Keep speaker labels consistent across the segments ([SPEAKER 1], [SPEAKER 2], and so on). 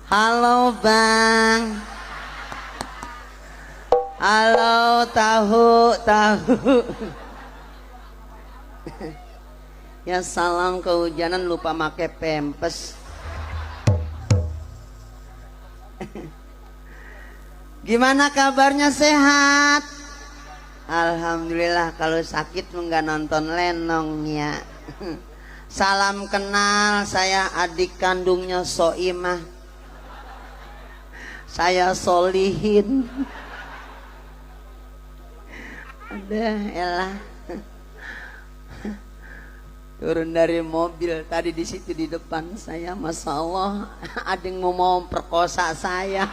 [SPEAKER 1] Halo Bang. Halo tahu. Ya salam kehujanan lupa make pempes. Gimana kabarnya, sehat? Alhamdulillah, kalau sakit enggak nonton lenong ya. Salam kenal, saya adik kandungnya Soimah. Saya Solihin. Ada elah. Turun dari mobil tadi di situ di depan saya, masya Allah, ada yang mau perkosa saya.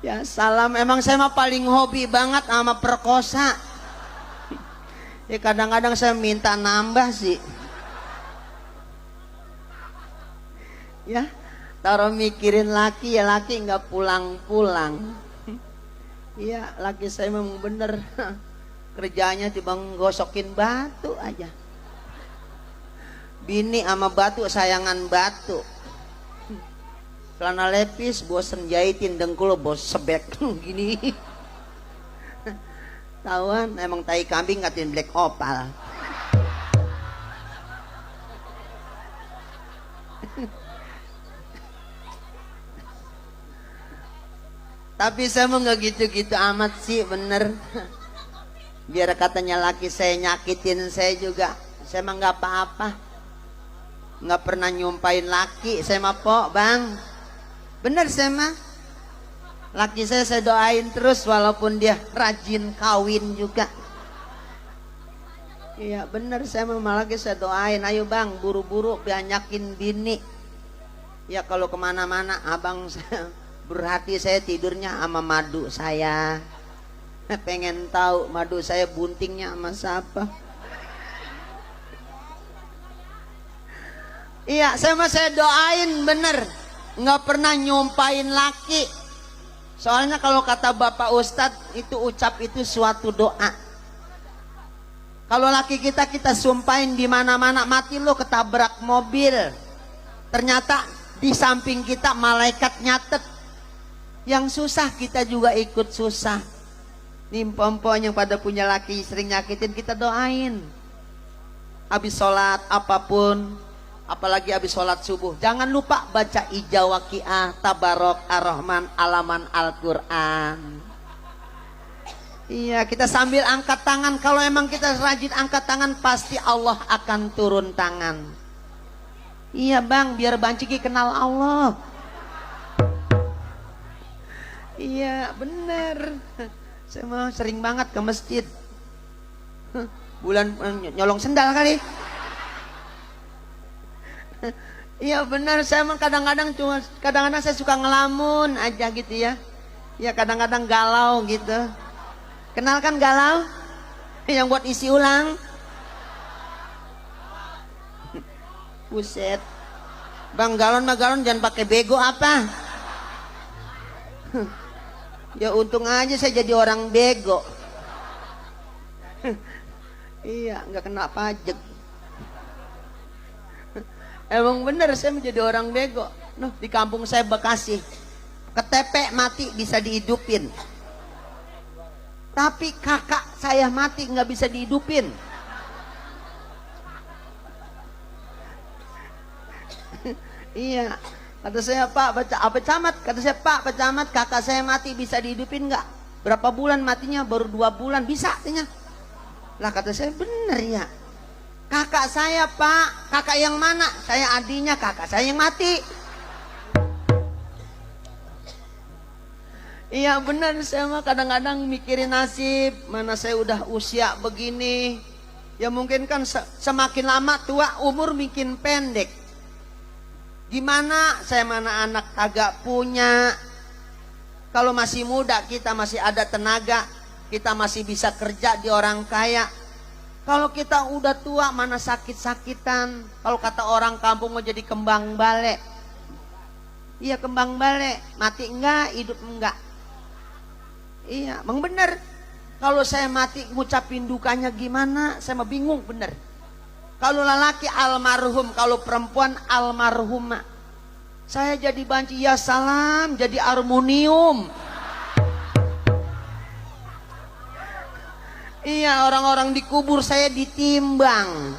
[SPEAKER 1] Ya salam, emang saya mah paling hobi banget sama perkosa. Ya kadang-kadang saya minta nambah sih. Ya, taruh mikirin laki, ya laki nggak pulang-pulang. Iya, laki saya memang bener. Kerjanya tiba gosokin batu aja. Bini sama batu sayangan batu. Celana lepis bosen jahitin, dengkul bos sebek gini. Tawan emang tai kambing ngatin black opal. Tapi saya mau nggak gitu-gitu amat sih, bener. Biar katanya laki saya nyakitin saya juga, saya mah nggak apa-apa. Nggak pernah nyumpain laki saya mah, po Bang. Bener saya mah. Laki saya doain terus walaupun dia rajin kawin juga. Iya bener, saya mah laki saya doain, ayo Bang buru-buru banyakin bini. Ya kalau kemana-mana abang saya berhati, saya tidurnya sama madu saya. Pengen tahu madu saya buntingnya sama siapa? Iya saya doain bener. Nggak pernah nyumpain laki. Soalnya kalau kata Bapak Ustadz itu ucap itu suatu doa. Kalau laki kita sumpahin di mana-mana, mati lo ketabrak mobil. Ternyata di samping kita malaikat nyatet. Yang susah kita juga ikut susah. Nih pompon yang pada punya laki sering nyakitin, kita doain. Habis sholat apapun, apalagi habis sholat subuh, jangan lupa baca ijazah waqiah, tabarok ar-rahman, alaman Al-Quran. Iya, kita sambil angkat tangan. Kalau emang kita rajin angkat tangan, pasti Allah akan turun tangan. Iya Bang, biar Banciki kenal Allah. Iya bener. Saya mah sering banget ke masjid. Bulan nyolong sendal kali. Iya benar, saya mah kadang-kadang saya suka ngelamun aja gitu ya. Ya kadang-kadang galau gitu. Kenal kan galau? Yang buat isi ulang. Buset. Bang galon mah galon, jangan pakai bego apa? Ya untung aja saya jadi orang bego. Iya nggak kena pajak. Emang bener saya menjadi orang bego. Noh, di kampung saya Bekasi, KTP mati bisa dihidupin, tapi kakak saya mati nggak bisa dihidupin. Iya, kata saya Pak baca apa camat, kata saya Pak Pak Camat, kakak saya mati bisa dihidupin nggak? Berapa bulan matinya? Baru 2 bulan, bisa katanya. Lah kata saya bener ya. Kakak saya Pak, kakak yang mana? Saya adiknya, kakak saya yang mati. Iya benar, saya mah kadang-kadang mikirin nasib. Mana saya udah usia begini. Ya mungkin kan semakin lama tua umur makin pendek. Gimana saya mana anak kagak punya. Kalau masih muda kita masih ada tenaga, kita masih bisa kerja di orang kaya. Kalau kita udah tua mana sakit-sakitan. Kalau kata orang kampung mau jadi kembang bale. Iya kembang bale, mati enggak, hidup enggak. Iya, emang bener. Kalau saya mati ngucapin dukanya gimana, saya mah bingung bener. Kalau lelaki almarhum, kalau perempuan almarhumah. Saya jadi banci, ya salam, jadi harmonium. Iya, orang-orang dikubur saya ditimbang.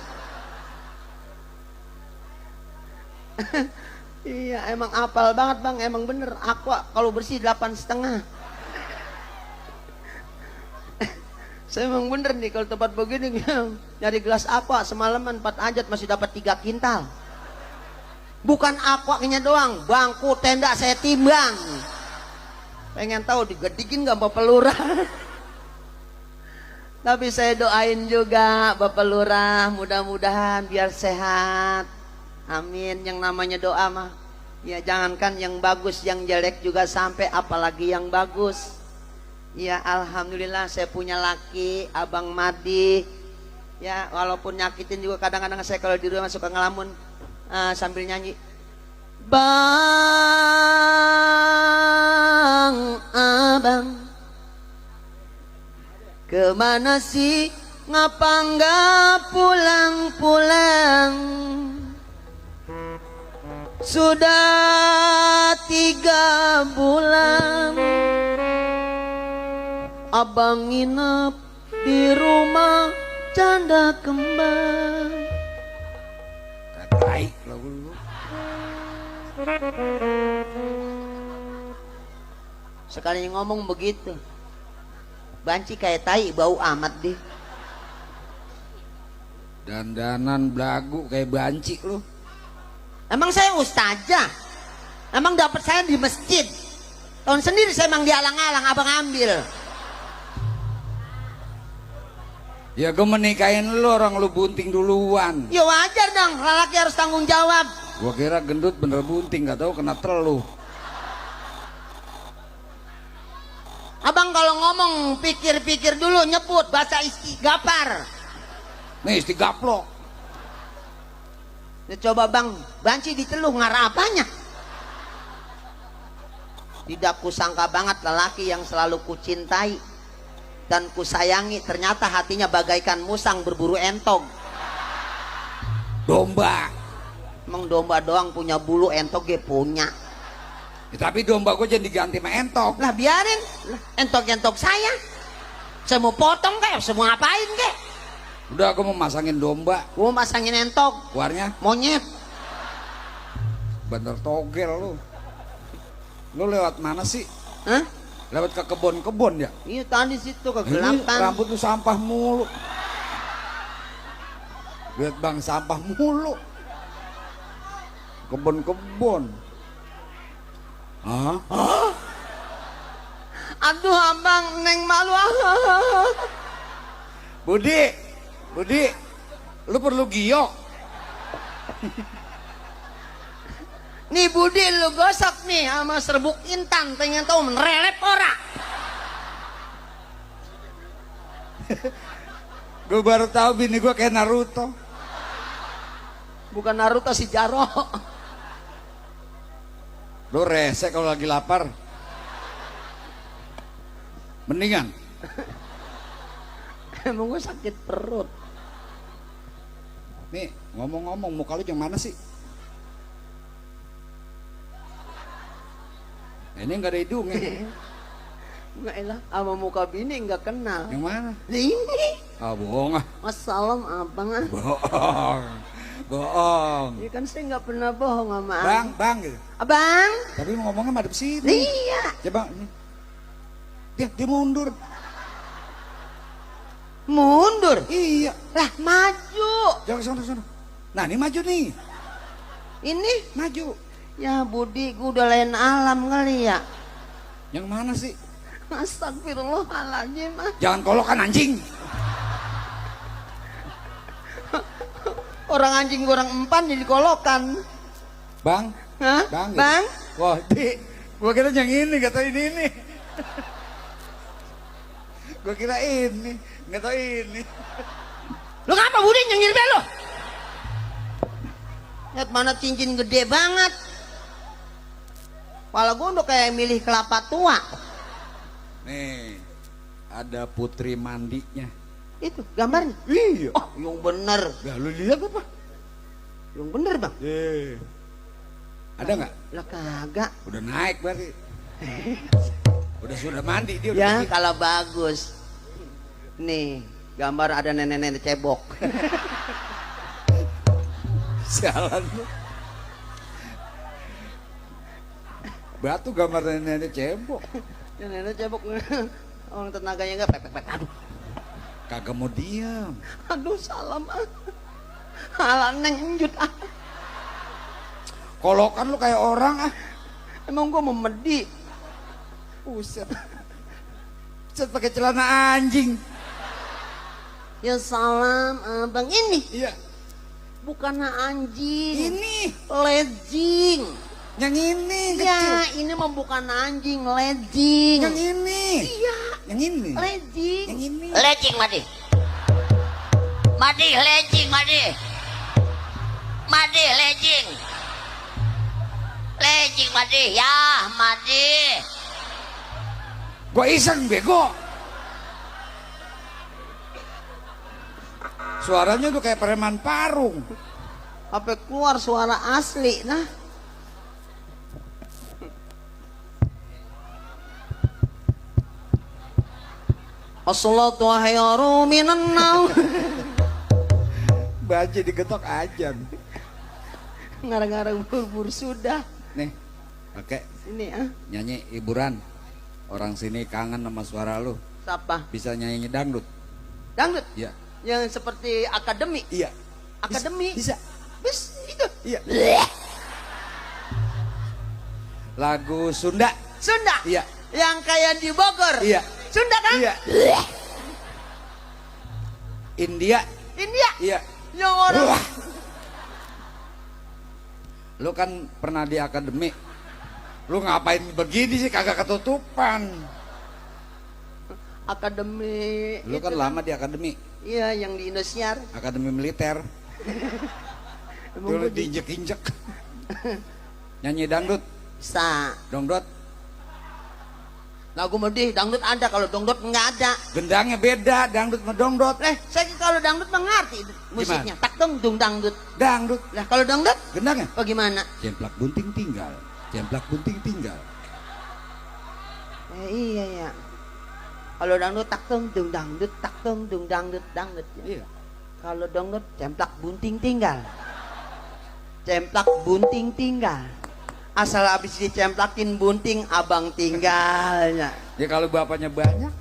[SPEAKER 1] Iya, emang apal banget bang, emang bener. Aqua kalau bersih 8,5. Saya emang bener nih kalau tempat begini nyari gelas aqua semalaman 4 ajat masih dapat 3 kintal. Bukan aquanya doang, bangku tenda saya timbang. Pengen tahu digedikin gak Bapak Lurah? Tapi saya doain juga Bapak Lurah mudah-mudahan biar sehat. Amin. Yang namanya doa mah ya jangankan yang bagus, yang jelek juga sampai, apalagi yang bagus. Ya alhamdulillah saya punya laki, Abang Madi. Ya walaupun nyakitin juga kadang-kadang saya kalau di rumah suka ngelamun sambil nyanyi. Bang Abang, kemana sih ngapa nggak pulang-pulang? Sudah 3 bulan Abang nginep di rumah janda kembang.
[SPEAKER 2] Baik lu.
[SPEAKER 1] Sekali ngomong begitu, banci kayak tai bau amat deh.
[SPEAKER 2] Dandanan belagu kayak banci lu.
[SPEAKER 1] Emang saya ustazah? Emang dapat saya di masjid? Tahun sendiri saya emang dialang-alang abang ambil.
[SPEAKER 2] Ya gue menikahin lu, orang lu bunting duluan.
[SPEAKER 1] Ya wajar dong, lelaki harus tanggung jawab.
[SPEAKER 2] Gua kira gendut bener bunting, gak tahu kena teluh.
[SPEAKER 1] Abang kalau ngomong pikir-pikir dulu, nyebut bahasa istighfar.
[SPEAKER 2] Nih istigaplok.
[SPEAKER 1] Ya, coba bang, banci diteluh ngarah apanya? Tidak kusangka banget lelaki yang selalu kucintai dan kusayangi ternyata hatinya bagaikan musang berburu entog.
[SPEAKER 2] Domba.
[SPEAKER 1] Emang domba doang punya bulu, entog ya punya.
[SPEAKER 2] Ya, tapi domba gue jangan diganti sama entok.
[SPEAKER 1] Lah biarin, entok-entok saya. Saya mau potong kayak, saya mau ngapain kek?
[SPEAKER 2] Udah aku mau masangin domba.
[SPEAKER 1] Gua masangin entok.
[SPEAKER 2] Keluarnya
[SPEAKER 1] Monyet.
[SPEAKER 2] bener togel lu. Lu lewat mana sih?
[SPEAKER 1] Hah?
[SPEAKER 2] Lewat ke kebon-kebon ya?
[SPEAKER 1] Iya tadi situ
[SPEAKER 2] Ini
[SPEAKER 1] kegelapan.
[SPEAKER 2] rambut lu sampah mulu. Lihat bang, sampah mulu. Kebon-kebon. Hah?
[SPEAKER 1] Aduh abang, neng malu.
[SPEAKER 2] Budi, lu perlu giok.
[SPEAKER 1] Nih Budi lu gosok nih sama serbuk intan, pengen tahu menrelep ora?
[SPEAKER 2] Gue baru tahu bini gue kayak Naruto.
[SPEAKER 1] Bukan Naruto, si Jaro.
[SPEAKER 2] Lu rese kalau lagi lapar. Mendingan.
[SPEAKER 1] Emang gue sakit perut.
[SPEAKER 2] Nih ngomong-ngomong, muka lu yang mana sih? Ini nggak ada hidungnya.
[SPEAKER 1] Enggak elah, sama muka bini enggak kenal.
[SPEAKER 2] Yang mana?
[SPEAKER 1] Ini.
[SPEAKER 2] Ah bohong ah.
[SPEAKER 1] Wassalam abang ah.
[SPEAKER 2] Bohong.
[SPEAKER 1] Ya kan saya enggak pernah bohong sama
[SPEAKER 2] Bang gitu.
[SPEAKER 1] Abang.
[SPEAKER 2] Tapi lu ngomongnya madep sini.
[SPEAKER 1] Iya.
[SPEAKER 2] Coba ini. Dia mundur.
[SPEAKER 1] Mundur.
[SPEAKER 2] Iya.
[SPEAKER 1] Lah maju.
[SPEAKER 2] Jangan sana. Nah ini maju nih.
[SPEAKER 1] Ini
[SPEAKER 2] Maju.
[SPEAKER 1] ya Budi, gue udah lain alam kali ya.
[SPEAKER 2] Yang mana sih?
[SPEAKER 1] Astagfirullahaladzim.
[SPEAKER 2] Jangan kolokan anjing.
[SPEAKER 1] Orang anjing orang empan jadi kolokan.
[SPEAKER 2] Bang.
[SPEAKER 1] Hah?
[SPEAKER 2] Bang.
[SPEAKER 1] Bang?
[SPEAKER 2] Wah, gua kira yang ini, gak tau ini. Gua kira ini, gak tau ini.
[SPEAKER 1] Lu ngapa Budi nyengir be lu? Lihat mana cincin gede banget. Kepala gue udah kayak milih kelapa tua.
[SPEAKER 2] Nih, ada putri mandinya.
[SPEAKER 1] Itu gambarnya.
[SPEAKER 2] Iya.
[SPEAKER 1] Oh, yang bener.
[SPEAKER 2] Lah lu lihat apa?
[SPEAKER 1] Yang bener, Bang.
[SPEAKER 2] Ada nggak?
[SPEAKER 1] Lah kagak.
[SPEAKER 2] Udah naik berarti. Sudah mandi dia udah
[SPEAKER 1] Ya,
[SPEAKER 2] pergi.
[SPEAKER 1] kalau bagus. Nih, gambar ada nenek-nenek cebok.
[SPEAKER 2] Sialan lu. Batu gambar nenek cebok.
[SPEAKER 1] Nenek cebok. Orang tenaganya enggak pepek. Aduh.
[SPEAKER 2] Kagak mau diam.
[SPEAKER 1] Aduh, salam. Halah neng enjut.
[SPEAKER 2] Kolokan lu kayak orang ah.
[SPEAKER 1] Emang gua mau medi.
[SPEAKER 2] Buset. Buset pakai celana anjing.
[SPEAKER 1] Ya salam, Bang. Ini
[SPEAKER 2] Iya.
[SPEAKER 1] bukan anjing.
[SPEAKER 2] Ini.
[SPEAKER 1] Legging.
[SPEAKER 2] Yang ini kecil.
[SPEAKER 1] Ya, ini mah bukan anjing, legging.
[SPEAKER 2] Yang ini.
[SPEAKER 1] Iya,
[SPEAKER 2] Yang ini.
[SPEAKER 1] legging.
[SPEAKER 2] Yang ini.
[SPEAKER 3] Legging Madi. Madi legging Madi. Madi legging. Legging Madi ya Madi.
[SPEAKER 2] Gua iseng bego. Suaranya tuh kayak preman parung.
[SPEAKER 1] Apa keluar suara asli nah. As-salatu khairum minan naum.
[SPEAKER 2] Baju digetok ajan.
[SPEAKER 1] Ngarang-ngarang bubur sudah.
[SPEAKER 2] Nih, pakai
[SPEAKER 1] Sini
[SPEAKER 2] nyanyi hiburan. Orang sini kangen sama suara lu.
[SPEAKER 1] Siapa?
[SPEAKER 2] Bisa nyanyi dangdut.
[SPEAKER 1] Dangdut.
[SPEAKER 2] Iya.
[SPEAKER 1] Yang seperti akademi.
[SPEAKER 2] Iya.
[SPEAKER 1] Akademi.
[SPEAKER 2] Bisa.
[SPEAKER 1] Bis itu.
[SPEAKER 2] Iya. Lagu Sunda.
[SPEAKER 1] Sunda.
[SPEAKER 2] Iya.
[SPEAKER 1] Yang kayak di Bogor.
[SPEAKER 2] Iya.
[SPEAKER 1] Sunda kan?
[SPEAKER 2] Iya. India.
[SPEAKER 1] India.
[SPEAKER 2] Iya.
[SPEAKER 1] Yang orang
[SPEAKER 2] Wah. Lu kan pernah di akademi. Lu ngapain begini sih kagak ketutupan?
[SPEAKER 1] akademi.
[SPEAKER 2] Lu kan
[SPEAKER 1] itu
[SPEAKER 2] lama di akademi.
[SPEAKER 1] Iya, yang di Indosiar.
[SPEAKER 2] Akademi militer.
[SPEAKER 1] Emang
[SPEAKER 2] Tuh lu
[SPEAKER 1] gua di-
[SPEAKER 2] diinjek-injek. Nyanyi dangdut,
[SPEAKER 1] Bisa.
[SPEAKER 2] dongdot.
[SPEAKER 1] Lagu medih, dangdut ada. Kalau dangdut nggak ada.
[SPEAKER 2] Gendangnya beda, dangdut sama dongdot.
[SPEAKER 1] Saya kalau dangdut mengerti musiknya. Tak dong dung dangdut.
[SPEAKER 2] Dangdut,
[SPEAKER 1] Lah kalau dangdut,
[SPEAKER 2] gendangnya.
[SPEAKER 1] oh gimana?
[SPEAKER 2] Jemplak bunting tinggal, jemplak bunting tinggal.
[SPEAKER 1] Iya ya. Kalau dangdut tak dong dung dangdut, tak dong dung dangdut dangdut.
[SPEAKER 2] Iya.
[SPEAKER 1] Kalau dangdut cemplak bunting tinggal. Cemplak bunting tinggal. Asal habis dicemplakin bunting abang tinggalnya.
[SPEAKER 2] Ya kalau bapaknya banyak,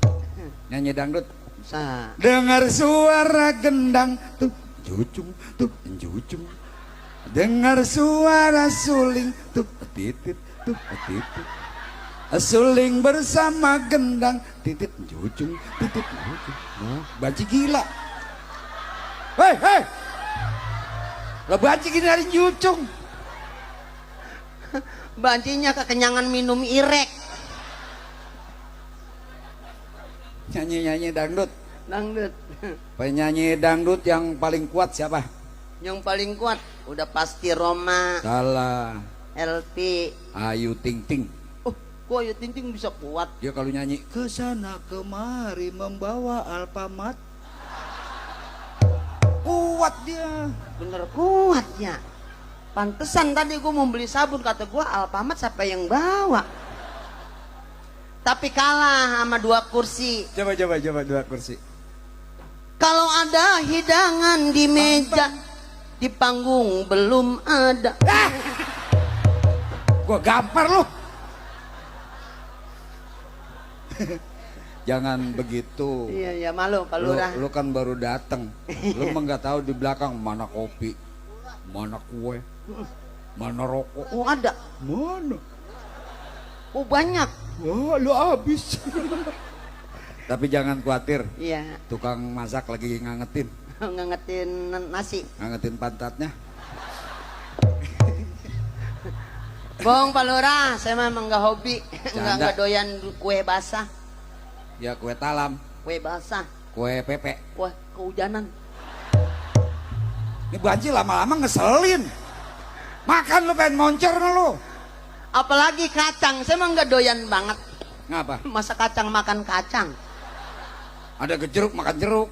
[SPEAKER 2] nyanyi dangdut.
[SPEAKER 1] Bisa.
[SPEAKER 2] Dengar suara gendang tuh jucung tuh jucung. Dengar suara suling tuh titit tuh titit. Suling bersama gendang titit jucung titit jucung. Nah, banci gila. Hei hei. Lah banci gini hari jucung.
[SPEAKER 1] Bancinya kekenyangan minum irek.
[SPEAKER 2] Nyanyi-nyanyi dangdut.
[SPEAKER 1] Dangdut.
[SPEAKER 2] Penyanyi dangdut yang paling kuat siapa?
[SPEAKER 1] Yang paling kuat udah pasti Roma,
[SPEAKER 2] Salah.
[SPEAKER 1] LP.
[SPEAKER 2] Ayu Ting Ting.
[SPEAKER 1] Oh, kok Ayu Ting Ting bisa kuat?
[SPEAKER 2] Dia kalau nyanyi kesana kemari membawa Alfamart. Kuat dia.
[SPEAKER 1] Bener kuat ya. Pantesan tadi gue mau beli sabun, kata gue Alfamart siapa yang bawa? Tapi kalah sama 2 kursi.
[SPEAKER 2] Coba dua kursi.
[SPEAKER 1] Kalau ada hidangan di meja, di panggung belum ada.
[SPEAKER 2] Gua gampar lu. Jangan begitu.
[SPEAKER 1] Iya ya, malu Pak
[SPEAKER 2] Lu,
[SPEAKER 1] Lurah.
[SPEAKER 2] lu kan baru datang. Lu mah nggak tahu di belakang mana kopi, mana kue, mana rokok.
[SPEAKER 1] Oh ada.
[SPEAKER 2] Mana?
[SPEAKER 1] Oh banyak.
[SPEAKER 2] Wah, lu habis. Tapi jangan khawatir.
[SPEAKER 1] Iya.
[SPEAKER 2] Tukang masak lagi ngangetin.
[SPEAKER 1] Ngangetin nasi.
[SPEAKER 2] Ngangetin pantatnya.
[SPEAKER 1] Bohong Pak Lurah, saya memang nggak hobi.
[SPEAKER 2] Canda.
[SPEAKER 1] Nggak doyan kue basah.
[SPEAKER 2] Ya kue talam,
[SPEAKER 1] Kue basah.
[SPEAKER 2] kue pepe.
[SPEAKER 1] Kue kehujanan.
[SPEAKER 2] Ini banci lama-lama ngeselin. Makan lu pengen moncer lu.
[SPEAKER 1] Apalagi kacang, saya memang nggak doyan banget.
[SPEAKER 2] Ngapa?
[SPEAKER 1] Masa kacang makan kacang.
[SPEAKER 2] Ada jeruk makan jeruk.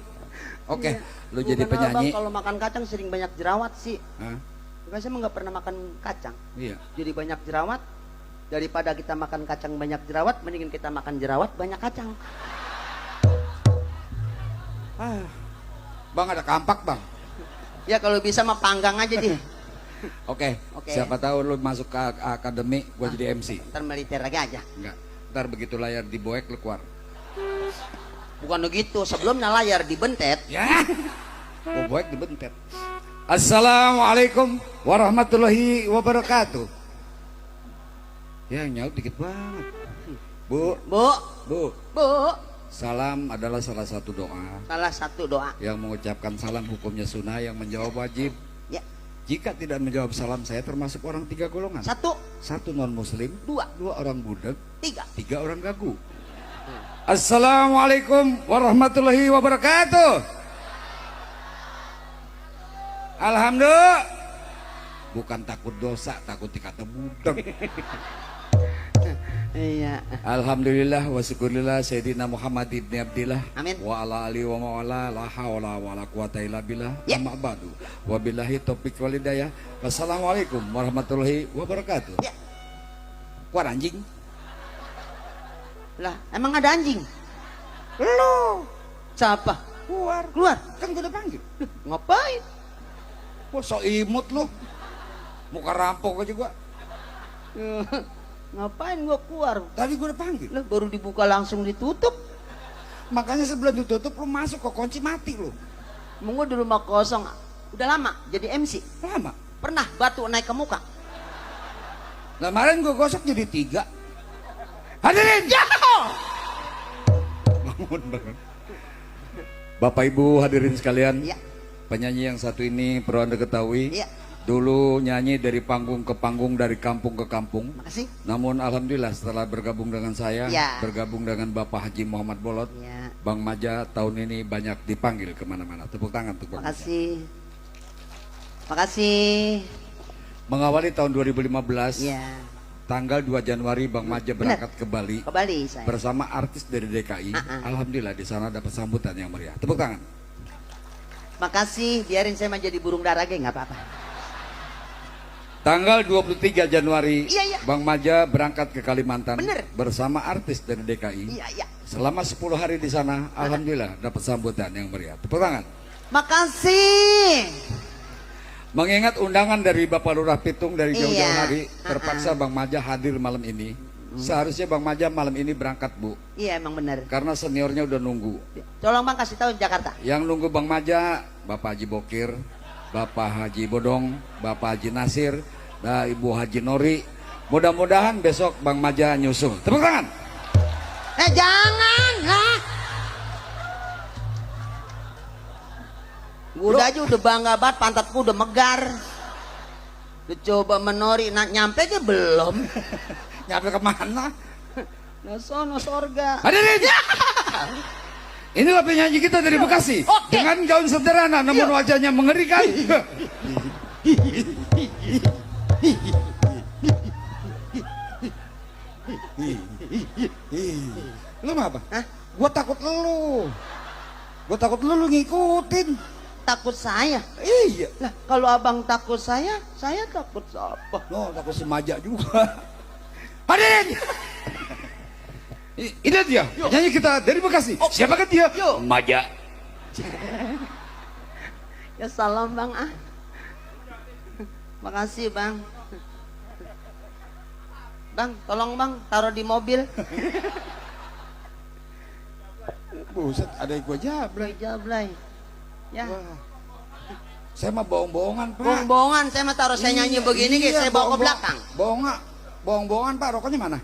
[SPEAKER 2] Oke,
[SPEAKER 1] Iya.
[SPEAKER 2] lu jadi
[SPEAKER 1] Bukan
[SPEAKER 2] penyanyi.
[SPEAKER 1] abang kalau makan kacang sering banyak jerawat sih.
[SPEAKER 2] Hah?
[SPEAKER 1] Bukan saya nggak pernah makan kacang.
[SPEAKER 2] Iya.
[SPEAKER 1] Jadi banyak jerawat. Daripada kita makan kacang banyak jerawat, mendingan kita makan jerawat banyak kacang.
[SPEAKER 2] Bang ada kampak bang.
[SPEAKER 1] Ya kalau bisa mah panggang aja deh.
[SPEAKER 2] Oke.
[SPEAKER 1] Oke.
[SPEAKER 2] Siapa tahu lu masuk ke akademi, gua jadi MC.
[SPEAKER 1] Ntar militer lagi aja.
[SPEAKER 2] Enggak. Ntar begitu layar diboek lu keluar.
[SPEAKER 1] Bukan begitu, sebelumnya layar dibentet.
[SPEAKER 2] Ya. Gua boek dibentet. Assalamualaikum warahmatullahi wabarakatuh. Ya nyaut dikit banget. Bu,
[SPEAKER 1] Bu,
[SPEAKER 2] bu.
[SPEAKER 1] Bu,
[SPEAKER 2] Salam adalah salah satu doa.
[SPEAKER 1] salah satu doa.
[SPEAKER 2] Yang mengucapkan salam hukumnya sunnah, yang menjawab wajib.
[SPEAKER 1] Ya,
[SPEAKER 2] Jika tidak menjawab salam saya termasuk orang 3 golongan.
[SPEAKER 1] satu,
[SPEAKER 2] Satu non muslim,
[SPEAKER 1] dua,
[SPEAKER 2] dua orang budak,
[SPEAKER 1] tiga.
[SPEAKER 2] 3 orang gagu. Assalamualaikum warahmatullahi wabarakatuh. Alhamdulillah. Bukan takut dosa, takut dikata budak.
[SPEAKER 1] Iya.
[SPEAKER 2] Alhamdulillah wa syukurillah Sayyidina Muhammad ibn Abdillah.
[SPEAKER 1] Amin.
[SPEAKER 2] Wa ala alihi wa ma'ala la hawla wa la quwata illa billah.
[SPEAKER 1] Ya.
[SPEAKER 2] Amma ba'du. Wa billahi taufiq wal hidayah. Wassalamualaikum warahmatullahi wabarakatuh.
[SPEAKER 1] Ya.
[SPEAKER 2] Keluar anjing.
[SPEAKER 1] Lah, emang ada anjing?
[SPEAKER 2] Lo
[SPEAKER 1] Siapa?
[SPEAKER 2] keluar.
[SPEAKER 1] Keluar.
[SPEAKER 2] Kan gue udah panggil.
[SPEAKER 1] Ngapain?
[SPEAKER 2] Wah so imut lo. Muka rampok aja gua.
[SPEAKER 1] Ngapain gua keluar?
[SPEAKER 2] Tadi gue udah panggil.
[SPEAKER 1] Lah baru dibuka langsung ditutup.
[SPEAKER 2] Makanya sebelum ditutup lo masuk kok kunci mati lo.
[SPEAKER 1] Emang gua di rumah kosong. Udah lama jadi MC.
[SPEAKER 2] Lama.
[SPEAKER 1] Pernah batu naik ke muka.
[SPEAKER 2] Nah, kemarin gue gosok jadi 3. Hadirin.
[SPEAKER 1] Ya!
[SPEAKER 2] Bangun, bangun. Bapak Ibu hadirin sekalian.
[SPEAKER 1] Iya.
[SPEAKER 2] Penyanyi yang satu ini perlu Anda ketahui.
[SPEAKER 1] Iya.
[SPEAKER 2] Dulu nyanyi dari panggung ke panggung, dari kampung ke kampung.
[SPEAKER 1] Makasih.
[SPEAKER 2] Namun alhamdulillah setelah bergabung dengan saya,
[SPEAKER 1] Ya.
[SPEAKER 2] bergabung dengan Bapak Haji Muhammad Bolot,
[SPEAKER 1] Ya.
[SPEAKER 2] Bang Maja tahun ini banyak dipanggil kemana-mana. Tepuk tangan untuk Bang Maja.
[SPEAKER 1] Makasih. Makasih.
[SPEAKER 2] Mengawali tahun 2015,
[SPEAKER 1] Ya.
[SPEAKER 2] tanggal 2 Januari Bang Maja berangkat ke Bali
[SPEAKER 1] Ke Bali saya.
[SPEAKER 2] bersama artis dari DKI. Alhamdulillah di sana dapat sambutan yang meriah. Tepuk tangan.
[SPEAKER 1] Makasih, biarin saya mah jadi burung dara ge nggak apa-apa.
[SPEAKER 2] Tanggal 23 Januari,
[SPEAKER 1] Iya, iya.
[SPEAKER 2] Bang Maja berangkat ke Kalimantan
[SPEAKER 1] Bener.
[SPEAKER 2] bersama artis dari DKI.
[SPEAKER 1] Iya, iya.
[SPEAKER 2] Selama 10 hari di sana, alhamdulillah dapat sambutan yang meriah. Tepuk tangan.
[SPEAKER 1] Makasih.
[SPEAKER 2] Mengingat undangan dari Bapak Lurah Pitung dari jauh-jauh
[SPEAKER 1] Iya.
[SPEAKER 2] hari, terpaksa Bang Maja hadir malam ini. Seharusnya Bang Maja malam ini berangkat, Bu,
[SPEAKER 1] Iya emang bener.
[SPEAKER 2] karena seniornya udah nunggu.
[SPEAKER 1] Tolong Bang kasih tahu Jakarta.
[SPEAKER 2] Yang nunggu Bang Maja, Bapak Haji Bokir, Bapak Haji Bodong, Bapak Haji Nasir, dan Ibu Haji Nori. Mudah-mudahan besok Bang Maja nyusul. Tepuk tangan.
[SPEAKER 1] Jangan lah. Udah aja udah bangga banget, pantatku udah megar. Udah coba menori, nyampe aja belum.
[SPEAKER 2] Nyampe kemana?
[SPEAKER 1] Nah sono sorga.
[SPEAKER 2] Hadirin. Inilah penyanyi kita dari Bekasi.
[SPEAKER 1] Oke.
[SPEAKER 2] Dengan gaun sederhana namun wajahnya mengerikan. Lu mah apa?
[SPEAKER 1] Hah?
[SPEAKER 2] Gua takut lu. Gua takut lu ngikutin.
[SPEAKER 1] Takut saya.
[SPEAKER 2] Iya.
[SPEAKER 1] Lah kalau abang takut saya takut siapa?
[SPEAKER 2] No, takut si Maja juga. Hadirin. Ini dia, penyanyi kita dari Bekasi. Siapakah dia?
[SPEAKER 1] Yo.
[SPEAKER 2] Maja.
[SPEAKER 1] Ya salam bang ah. Makasih bang. Bang, tolong bang, taruh di mobil.
[SPEAKER 2] Buset, ada yang gua jablay.
[SPEAKER 1] Jablay. Ya.
[SPEAKER 2] Wah. Saya mah bohong-bohongan, Pak.
[SPEAKER 1] Bohong-bohongan, saya mah taruh saya nyanyi begini,
[SPEAKER 2] iya,
[SPEAKER 1] saya bawa ke belakang.
[SPEAKER 2] Bohong-bohongan, Pak. Rokoknya mana?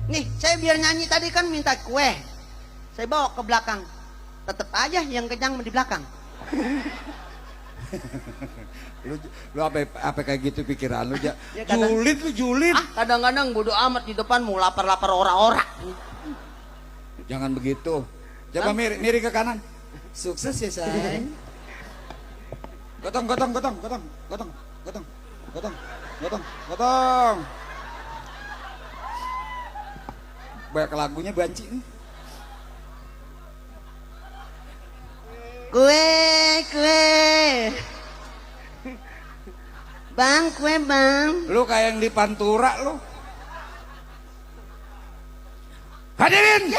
[SPEAKER 1] Nih, saya biar nyanyi tadi kan minta kue. Saya bawa ke belakang. Tetep aja yang kenyang di belakang.
[SPEAKER 2] Lu apa kayak gitu pikiran lu, Ja?
[SPEAKER 1] Ya, kadang-
[SPEAKER 2] Julid.
[SPEAKER 1] Ah, kadang-kadang bodo amat di depan mau lapar-lapar ora-ora.
[SPEAKER 2] Jangan begitu. Coba miring ke kanan. Sukses ya, say. Gotong. Banyak lagunya banci nih.
[SPEAKER 1] Kue. Bang, kue bang.
[SPEAKER 2] Lu kayak yang di Pantura lu. Hadirin.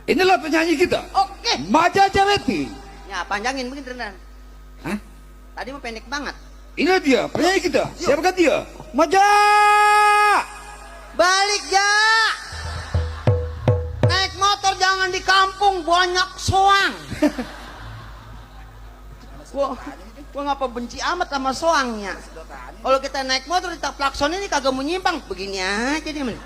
[SPEAKER 2] Inilah penyanyi kita.
[SPEAKER 1] Oke.
[SPEAKER 2] Maja Jaweti.
[SPEAKER 1] Ya, panjangin begini Renan.
[SPEAKER 2] Hah?
[SPEAKER 1] Tadi mau pendek banget.
[SPEAKER 2] Ini dia penyanyi kita. Siapakah dia? Maja.
[SPEAKER 1] Balik ya. Naik motor jangan di kampung, banyak soang. Gua ngapa benci amat sama soangnya. Kalau kita naik motor di klakson ini kagak menyimpang, begini aja dia.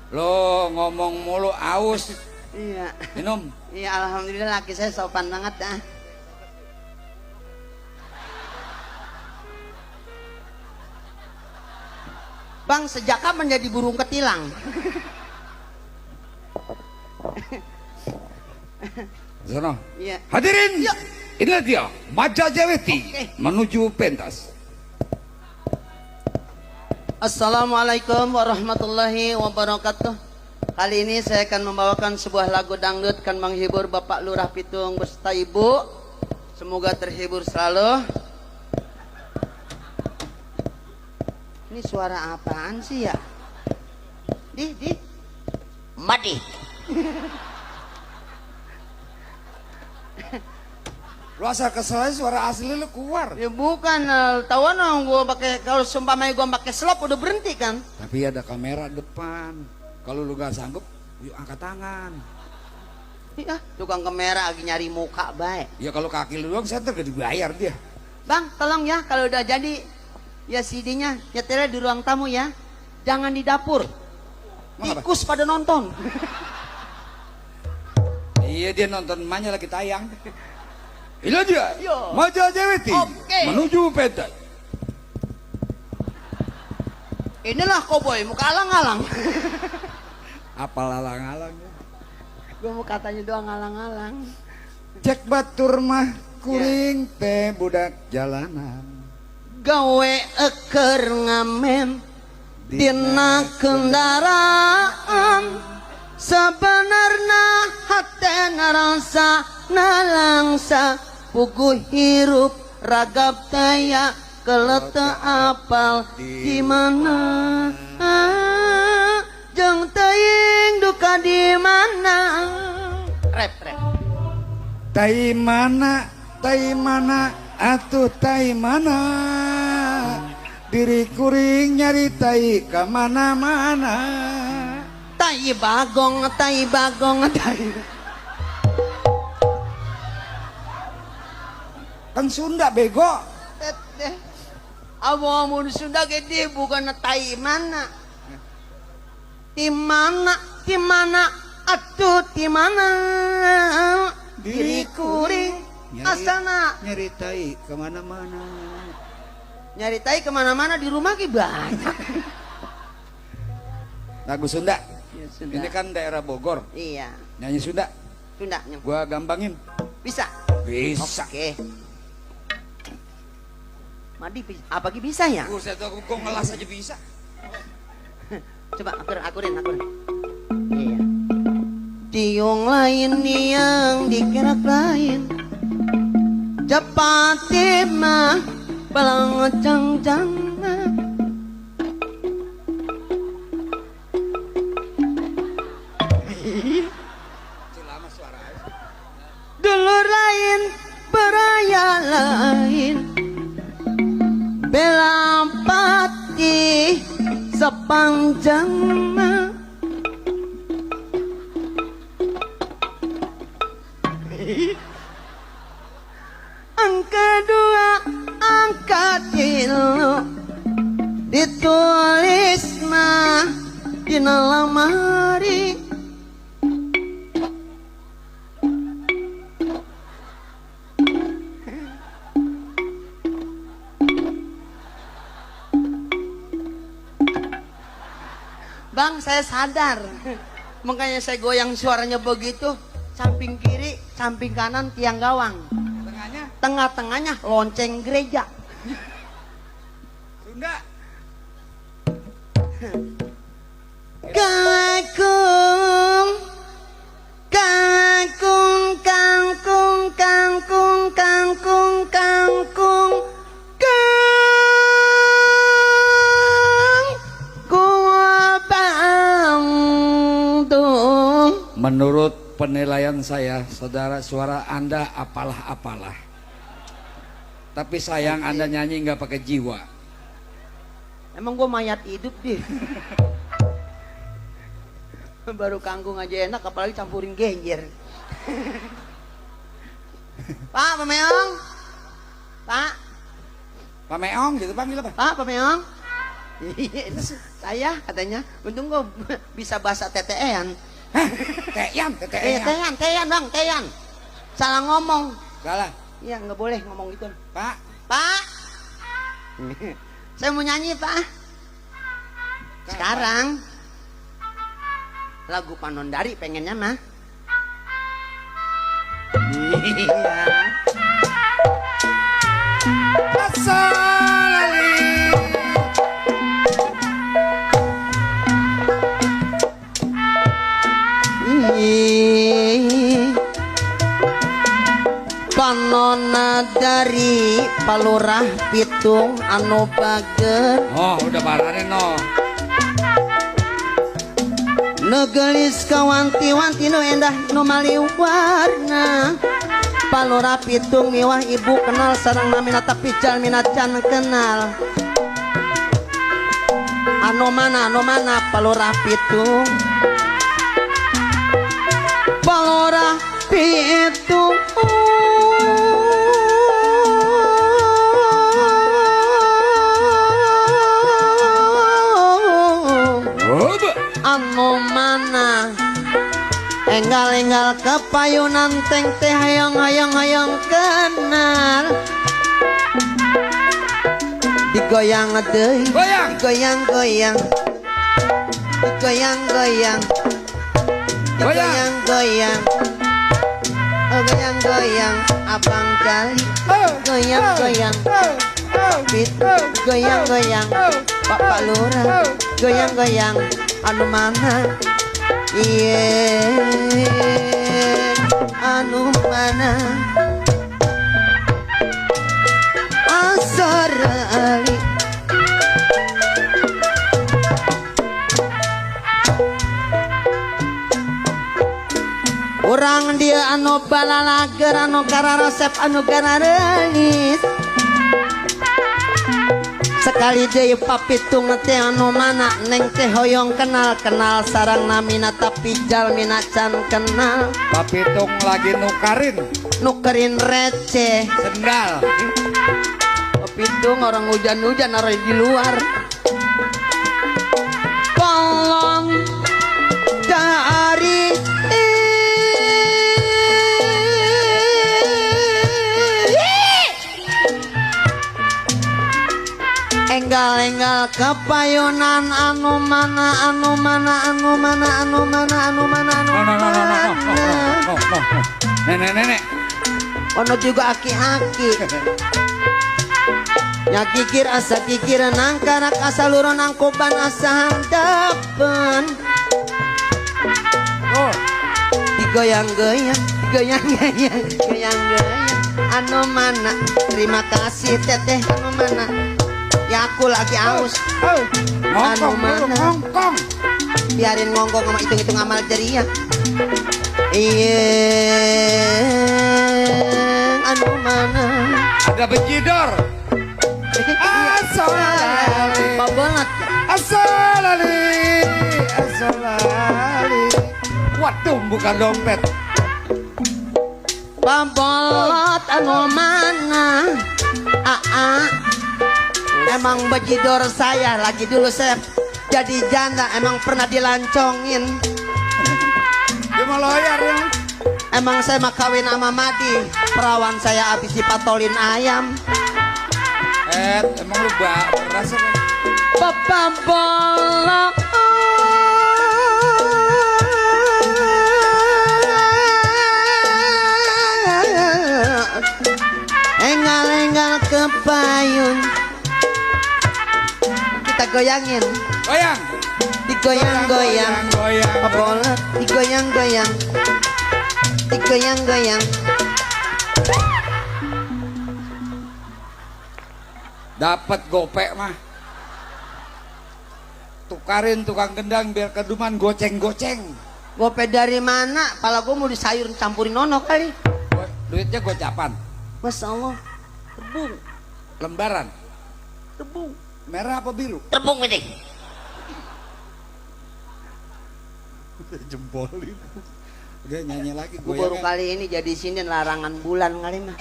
[SPEAKER 2] Lo ngomong mulu aus.
[SPEAKER 1] Iya.
[SPEAKER 2] Minum.
[SPEAKER 1] Iya, alhamdulillah laki saya sopan banget dah. Bang, sejak kapan jadi burung ketilang?
[SPEAKER 2] Sono.
[SPEAKER 1] Iya.
[SPEAKER 2] Hadirin.
[SPEAKER 1] Ya.
[SPEAKER 2] Inilah dia Maja Jaweti
[SPEAKER 1] Oke.
[SPEAKER 2] menuju pentas.
[SPEAKER 1] Assalamualaikum warahmatullahi wabarakatuh. Kali ini saya akan membawakan sebuah lagu dangdut kan menghibur Bapak Lurah Pitung beserta Ibu. Semoga terhibur selalu. Ini suara apaan sih ya? Di.
[SPEAKER 3] Madi.
[SPEAKER 2] Lu asal kesel suara asli lu keluar.
[SPEAKER 1] Ya bukan, tahuan dong gua pakai kalau sumpamanya gua pakai slop udah berhenti kan?
[SPEAKER 2] Tapi ada kamera depan. Kalau lu gak sanggup, yuk angkat tangan.
[SPEAKER 1] Iya, tukang kamera lagi nyari muka baik.
[SPEAKER 2] Ya kalau kaki lu doang center gak dibayar dia.
[SPEAKER 1] Bang, tolong ya kalau udah jadi ya CD-nya nyetelnya di ruang tamu ya. Jangan di dapur.
[SPEAKER 2] Mengapa?
[SPEAKER 1] Tikus pada nonton.
[SPEAKER 2] Iya dia nonton emaknya lagi tayang. Ini dia
[SPEAKER 1] Yo.
[SPEAKER 2] Maja Jaweti
[SPEAKER 1] Oke.
[SPEAKER 2] menuju pentas.
[SPEAKER 1] Inilah koboi muka alang-alang.
[SPEAKER 2] Apa lalang-alang?
[SPEAKER 1] Gua mau katanya doang alang-alang.
[SPEAKER 2] Cek batur mah kuring teh budak jalanan.
[SPEAKER 1] Gawe eker ngamen dina kendaraan sebenarnya hati narasa nalangsa puguh hirup ragap daya kelete apal di mana jeung teuing duka di mana rep
[SPEAKER 2] Tai mana atuh tai mana diri kuring nyari tai ka mana-mana.
[SPEAKER 1] tai bagong tai
[SPEAKER 2] Kan Sunda bego.
[SPEAKER 1] Abo mun Sunda gede bukan tai mana. Di mana atuh di mana diri kuring asana
[SPEAKER 2] nyari tai kemana-mana.
[SPEAKER 1] nyari tai kemana-mana di rumah ki banyak.
[SPEAKER 2] Lagu Sunda.
[SPEAKER 1] Ya, Sunda.
[SPEAKER 2] Ini kan daerah Bogor.
[SPEAKER 1] Iya,
[SPEAKER 2] Nyanyi Sunda.
[SPEAKER 1] Sunda nyam.
[SPEAKER 2] Gua gampangin.
[SPEAKER 1] Bisa.
[SPEAKER 2] Bisa.
[SPEAKER 1] Oke. Madi apa ki bisa ya?
[SPEAKER 2] Buset, gua ngelas aja bisa.
[SPEAKER 1] Coba akurin. Iya. Tiung lain yang dikira lain. Japati mah balang cang-cang. Dulu lain, beraya lain. Bela pati sepanjang angka dua, angka tilu ditulis mah dina lamari. Bang, saya sadar. Makanya saya goyang suaranya begitu. Samping kiri, samping kanan tiang gawang.
[SPEAKER 2] Tengahnya
[SPEAKER 1] Tengah-tengahnya lonceng gereja.
[SPEAKER 2] Sunda.
[SPEAKER 1] Kangkung, kangkung, kangkung, kangkung, kangkung, kangkung, kangkung.
[SPEAKER 2] Menurut penilaian saya, saudara, suara Anda apalah-apalah. Tapi sayang Anda nyanyi nggak pakai jiwa.
[SPEAKER 1] Emang gue mayat hidup deh. Baru kangkung aja enak, apalagi campurin genjer. Pak, Pak Meong. Pak.
[SPEAKER 2] Pak Meong gitu panggil apa?
[SPEAKER 1] Pak, Pak Meong. Itu saya katanya. Untung gue bisa bahasa tetean.
[SPEAKER 2] Teyan,
[SPEAKER 1] Teyan bang, teyan. Salah ngomong.
[SPEAKER 2] Salah.
[SPEAKER 1] Iya, nggak boleh ngomong gitu.
[SPEAKER 2] Pak.
[SPEAKER 1] Pak. Saya mau nyanyi, Pak. Sekarang lagu Panondari pengennya mah. Iya. Panona dari Palurah Pitung anu bager.
[SPEAKER 2] Oh, udah baranin no.
[SPEAKER 1] Negelis kawanti-wanti nu endah nu maliwarna. Palurah Pitung miwah ibu kenal sareng namina tapi jalmina can kenal. Anu mana Palurah Pitung. Palurah Pitung. Anu mana enggal-enggal kepayunan teng teh hayang-hayang kenal. Digoyang deui, digoyang-goyang, digoyang-goyang, digoyang-goyang, goyang-goyang, abang jali, goyang-goyang, pit, goyang-goyang, Bapak Lurah, goyang-goyang, anu mana, iye, anu mana, asarali. Urang dia anu balalager anu kararesep anu gararelis. Sekali deui papitung teh anu mana neng teh hoyong kenal sarang namina tapi jalmina can kenal.
[SPEAKER 2] Papitung lagi nukerin
[SPEAKER 1] receh
[SPEAKER 2] sendal.
[SPEAKER 1] Papitung orang hujan-hujan orang di luar. Tolong dari enggal-enggal kepayunan anu mana
[SPEAKER 2] Nenek
[SPEAKER 1] ono juga aki-aki nya kikir asa kikir nangkarak asa luron angkoban asa handapen.
[SPEAKER 2] Oh,
[SPEAKER 1] digoyang-goyang anu mana. Terima kasih teteh anu mana. Ya aku lagi aus. Anu mana?
[SPEAKER 2] Ngongkong.
[SPEAKER 1] Biarin ngongkong sama hitung-hitung amal jariah. Iya. Anu mana?
[SPEAKER 2] Ada bejidor. Asalali.
[SPEAKER 1] Pabolat.
[SPEAKER 2] Asalali. Waduh, bukan dompet.
[SPEAKER 1] Pabolat anu mana? Emang bejidor saya lagi dulu saya jadi janda emang pernah dilancongin.
[SPEAKER 2] Dia mau loyar ya.
[SPEAKER 1] Emang saya mah kawin sama Madi, perawan saya habis dipatolin ayam.
[SPEAKER 2] Emang lu berasa kan?
[SPEAKER 1] Bapak bola. Enggal-enggal kepayun. Kita goyangin.
[SPEAKER 2] Goyang.
[SPEAKER 1] digoyang-goyang, bolot digoyang-goyang, digoyang-goyang.
[SPEAKER 2] Dapat gopek mah. Tukarin tukang gendang biar keduman goceng-goceng.
[SPEAKER 1] Gope dari mana? Pala gue mau disayur campurin nono kali.
[SPEAKER 2] Duitnya gocapan.
[SPEAKER 1] Masya Allah. Tebung,
[SPEAKER 2] Lembaran.
[SPEAKER 1] tebung.
[SPEAKER 2] Merah apa biru?
[SPEAKER 3] Terbung ini.
[SPEAKER 2] Jempolin. Udah nyanyi lagi
[SPEAKER 1] Gue baru
[SPEAKER 2] goyangnya.
[SPEAKER 1] kali ini jadi sini larangan bulan kali mah.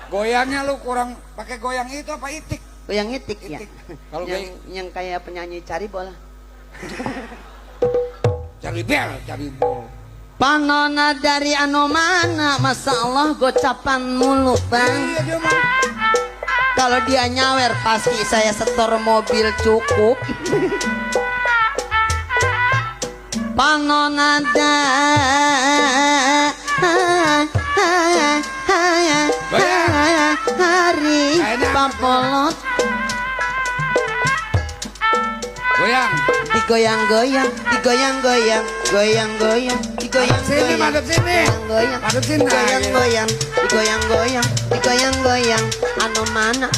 [SPEAKER 2] Goyangnya lu kurang pakai goyang itu apa itik?
[SPEAKER 1] Goyang itik ya.
[SPEAKER 2] Itik. Kalau
[SPEAKER 1] yang kayak penyanyi cari bola.
[SPEAKER 2] cari bel, cari bol.
[SPEAKER 1] Panona dari anu mana, Masya Allah gocapan mulu bang.
[SPEAKER 2] Iya dia mah.
[SPEAKER 1] Kalau dia nyawer pasti saya setor mobil cukup. Panona hari papolot
[SPEAKER 2] Goyang.
[SPEAKER 1] digoyang-goyang, digoyang-goyang, goyang-goyang, digoyang-goyang,
[SPEAKER 2] Madep sini.
[SPEAKER 1] goyang-goyang,
[SPEAKER 2] Madep sini.
[SPEAKER 1] digoyang-goyang, digoyang-goyang, digoyang-goyang, anu mana?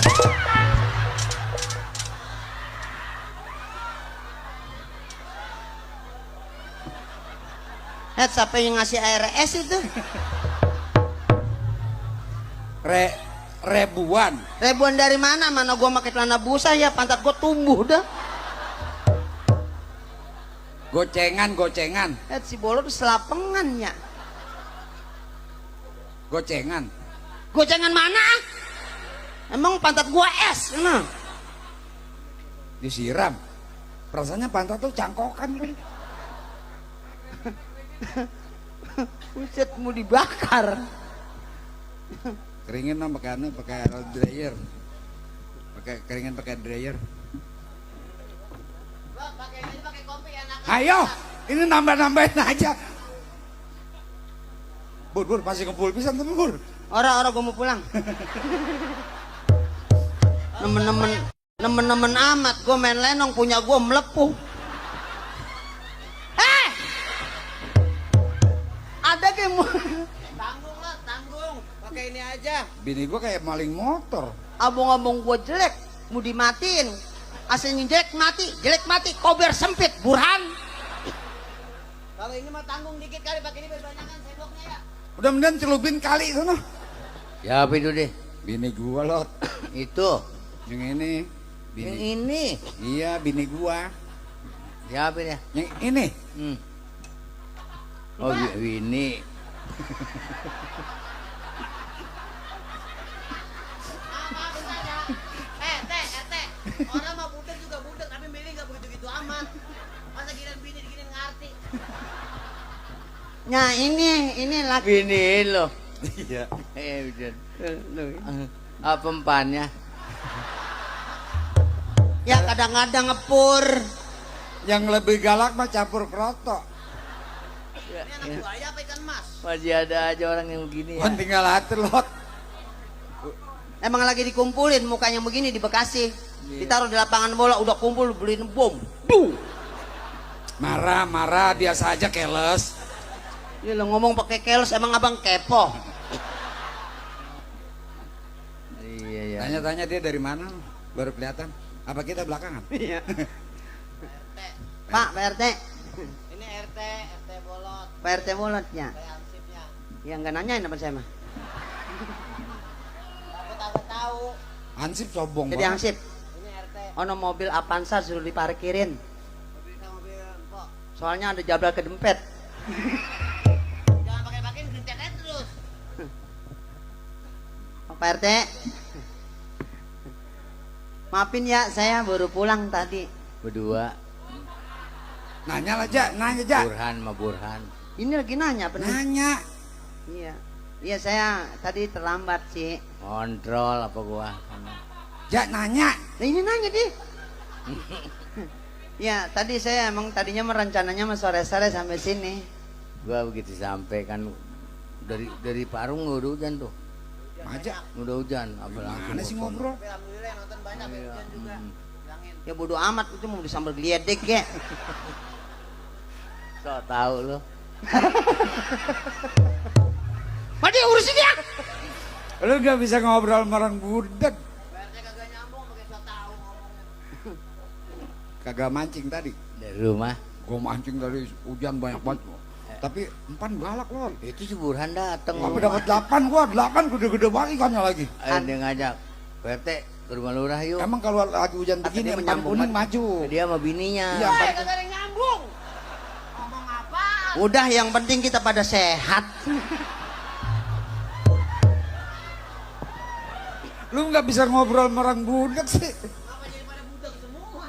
[SPEAKER 1] Siapa yang ngasih ARS itu?
[SPEAKER 2] Ribuan.
[SPEAKER 1] Ribuan dari mana? Mana gua pakai celana busa ya, pantat gua tumbuh dah.
[SPEAKER 2] Gocengan.
[SPEAKER 1] Si bolot selapengan ya.
[SPEAKER 2] Gocengan.
[SPEAKER 1] Gocengan mana? Emang pantat gua es, nah.
[SPEAKER 2] Disiram. Rasanya pantat tuh cangkokan kan.
[SPEAKER 1] Buset mau dibakar.
[SPEAKER 2] Keringin dong pakai air dryer. Keringin pakai dryer. Ayo, ini nambah-nambahin aja. Bur, masih kumpul pisan tapi Bur.
[SPEAKER 1] Orang gua mau pulang. Nemen-nemen amat gua main lenong, punya gua melepuh. Ada kayak mau tanggung lah, tanggung. Pakai ini aja.
[SPEAKER 2] Bini gua kayak maling motor.
[SPEAKER 1] Abang-abang gua jelek, mau dimatiin. Aslinya jelek mati, kober sempit, Burhan. Kalau ini mah tanggung dikit kali, pakai ini berbanyakan sendoknya ya.
[SPEAKER 2] Udah mending celupin kali sana.
[SPEAKER 3] Ya apa itu deh?
[SPEAKER 2] Bini gua Lot.
[SPEAKER 3] Itu.
[SPEAKER 2] Yang ini.
[SPEAKER 3] Yang ini.
[SPEAKER 2] Iya, bini gua.
[SPEAKER 3] Ya apa ya?
[SPEAKER 2] Yang ini.
[SPEAKER 3] Oh ini.
[SPEAKER 1] Orang mah budak juga budak, tapi milih nggak begitu-gitu amat. Masa giliran bini diginin ngerti. Nah ini laki.
[SPEAKER 3] Bini lo.
[SPEAKER 2] Iya.
[SPEAKER 3] Udah. Apa empannya?
[SPEAKER 1] Ya kadang-kadang ngepur.
[SPEAKER 2] Yang lebih galak mah campur kroto.
[SPEAKER 3] Ya,
[SPEAKER 1] Ini anak buaya apa ikan mas?
[SPEAKER 3] masih ada aja orang yang begini ya.
[SPEAKER 2] Kan tinggal hati Lot.
[SPEAKER 1] Emang lagi dikumpulin mukanya begini di Bekasi. Ditaruh di lapangan bola, udah kumpul beliin bom.
[SPEAKER 2] Marah, biasa aja keles.
[SPEAKER 1] Ya lo ngomong pakai keles, emang abang kepo.
[SPEAKER 3] Iya.
[SPEAKER 2] Tanya-tanya dia dari mana baru kelihatan. Apa kita belakangan?
[SPEAKER 1] Iya. Pak RT. Ini RT bolot. Pak RT bolotnya. Ya nggak nanyain apa saya mah. Aku tahu.
[SPEAKER 2] Hansip sombong
[SPEAKER 1] Jadi
[SPEAKER 2] banget.
[SPEAKER 1] Hansip. Ini RT. Ono mobil Avanza suruh diparkirin. Soalnya ada jabral kedempet. Jangan pakai gerintet aja terus. Pak RT. Maafin ya, saya baru pulang tadi.
[SPEAKER 3] Berdua.
[SPEAKER 2] Nanya aja.
[SPEAKER 3] Burhan sama Burhan.
[SPEAKER 1] Ini lagi nanya apa nih?
[SPEAKER 2] Nanya.
[SPEAKER 1] Iya. Iya saya tadi terlambat sih.
[SPEAKER 3] Kontrol apa gua?
[SPEAKER 2] Nanya.
[SPEAKER 1] Nah ini nanya deh. Ya tadi saya emang tadinya merencananya mau sore-sore sampai sini.
[SPEAKER 3] Gua begitu sampai kan dari Parung udah hujan tuh.
[SPEAKER 2] Aja.
[SPEAKER 3] Udah hujan, apa langsung.
[SPEAKER 2] Mana sih ngobrol?
[SPEAKER 1] Alhamdulillah yang nonton banyak
[SPEAKER 3] Iya,
[SPEAKER 1] juga. Ya bodo amat itu mau disambal geledek ya.
[SPEAKER 3] So tahu lo.
[SPEAKER 1] Mati urusin dia.
[SPEAKER 2] Lu gak bisa ngobrol sama orang budak.
[SPEAKER 1] Kagak nyambung pakai so tahu ngomongnya.
[SPEAKER 2] Kagak mancing tadi.
[SPEAKER 3] Dari rumah.
[SPEAKER 2] Gua mancing dari hujan banyak banget. Tapi empan galak loh.
[SPEAKER 3] Itu si Burhan dateng.
[SPEAKER 2] Tapi dapat 8 gua, 8 gede-gede banget ikannya lagi.
[SPEAKER 3] Ayo dia ngajak. PRT ke rumah lurah yuk.
[SPEAKER 2] Emang kalau lagi hujan
[SPEAKER 1] Tapi
[SPEAKER 2] begini
[SPEAKER 1] dia
[SPEAKER 2] empan
[SPEAKER 1] menyambung
[SPEAKER 2] kuning
[SPEAKER 1] kan?
[SPEAKER 2] maju.
[SPEAKER 3] Dia sama bininya.
[SPEAKER 2] Iya,
[SPEAKER 1] Woi, kagak ada yang nyambung. Ngomong apa? Udah, yang penting kita pada sehat.
[SPEAKER 2] Lu nggak bisa ngobrol sama orang budak sih.
[SPEAKER 1] Kenapa jadi pada budak semua?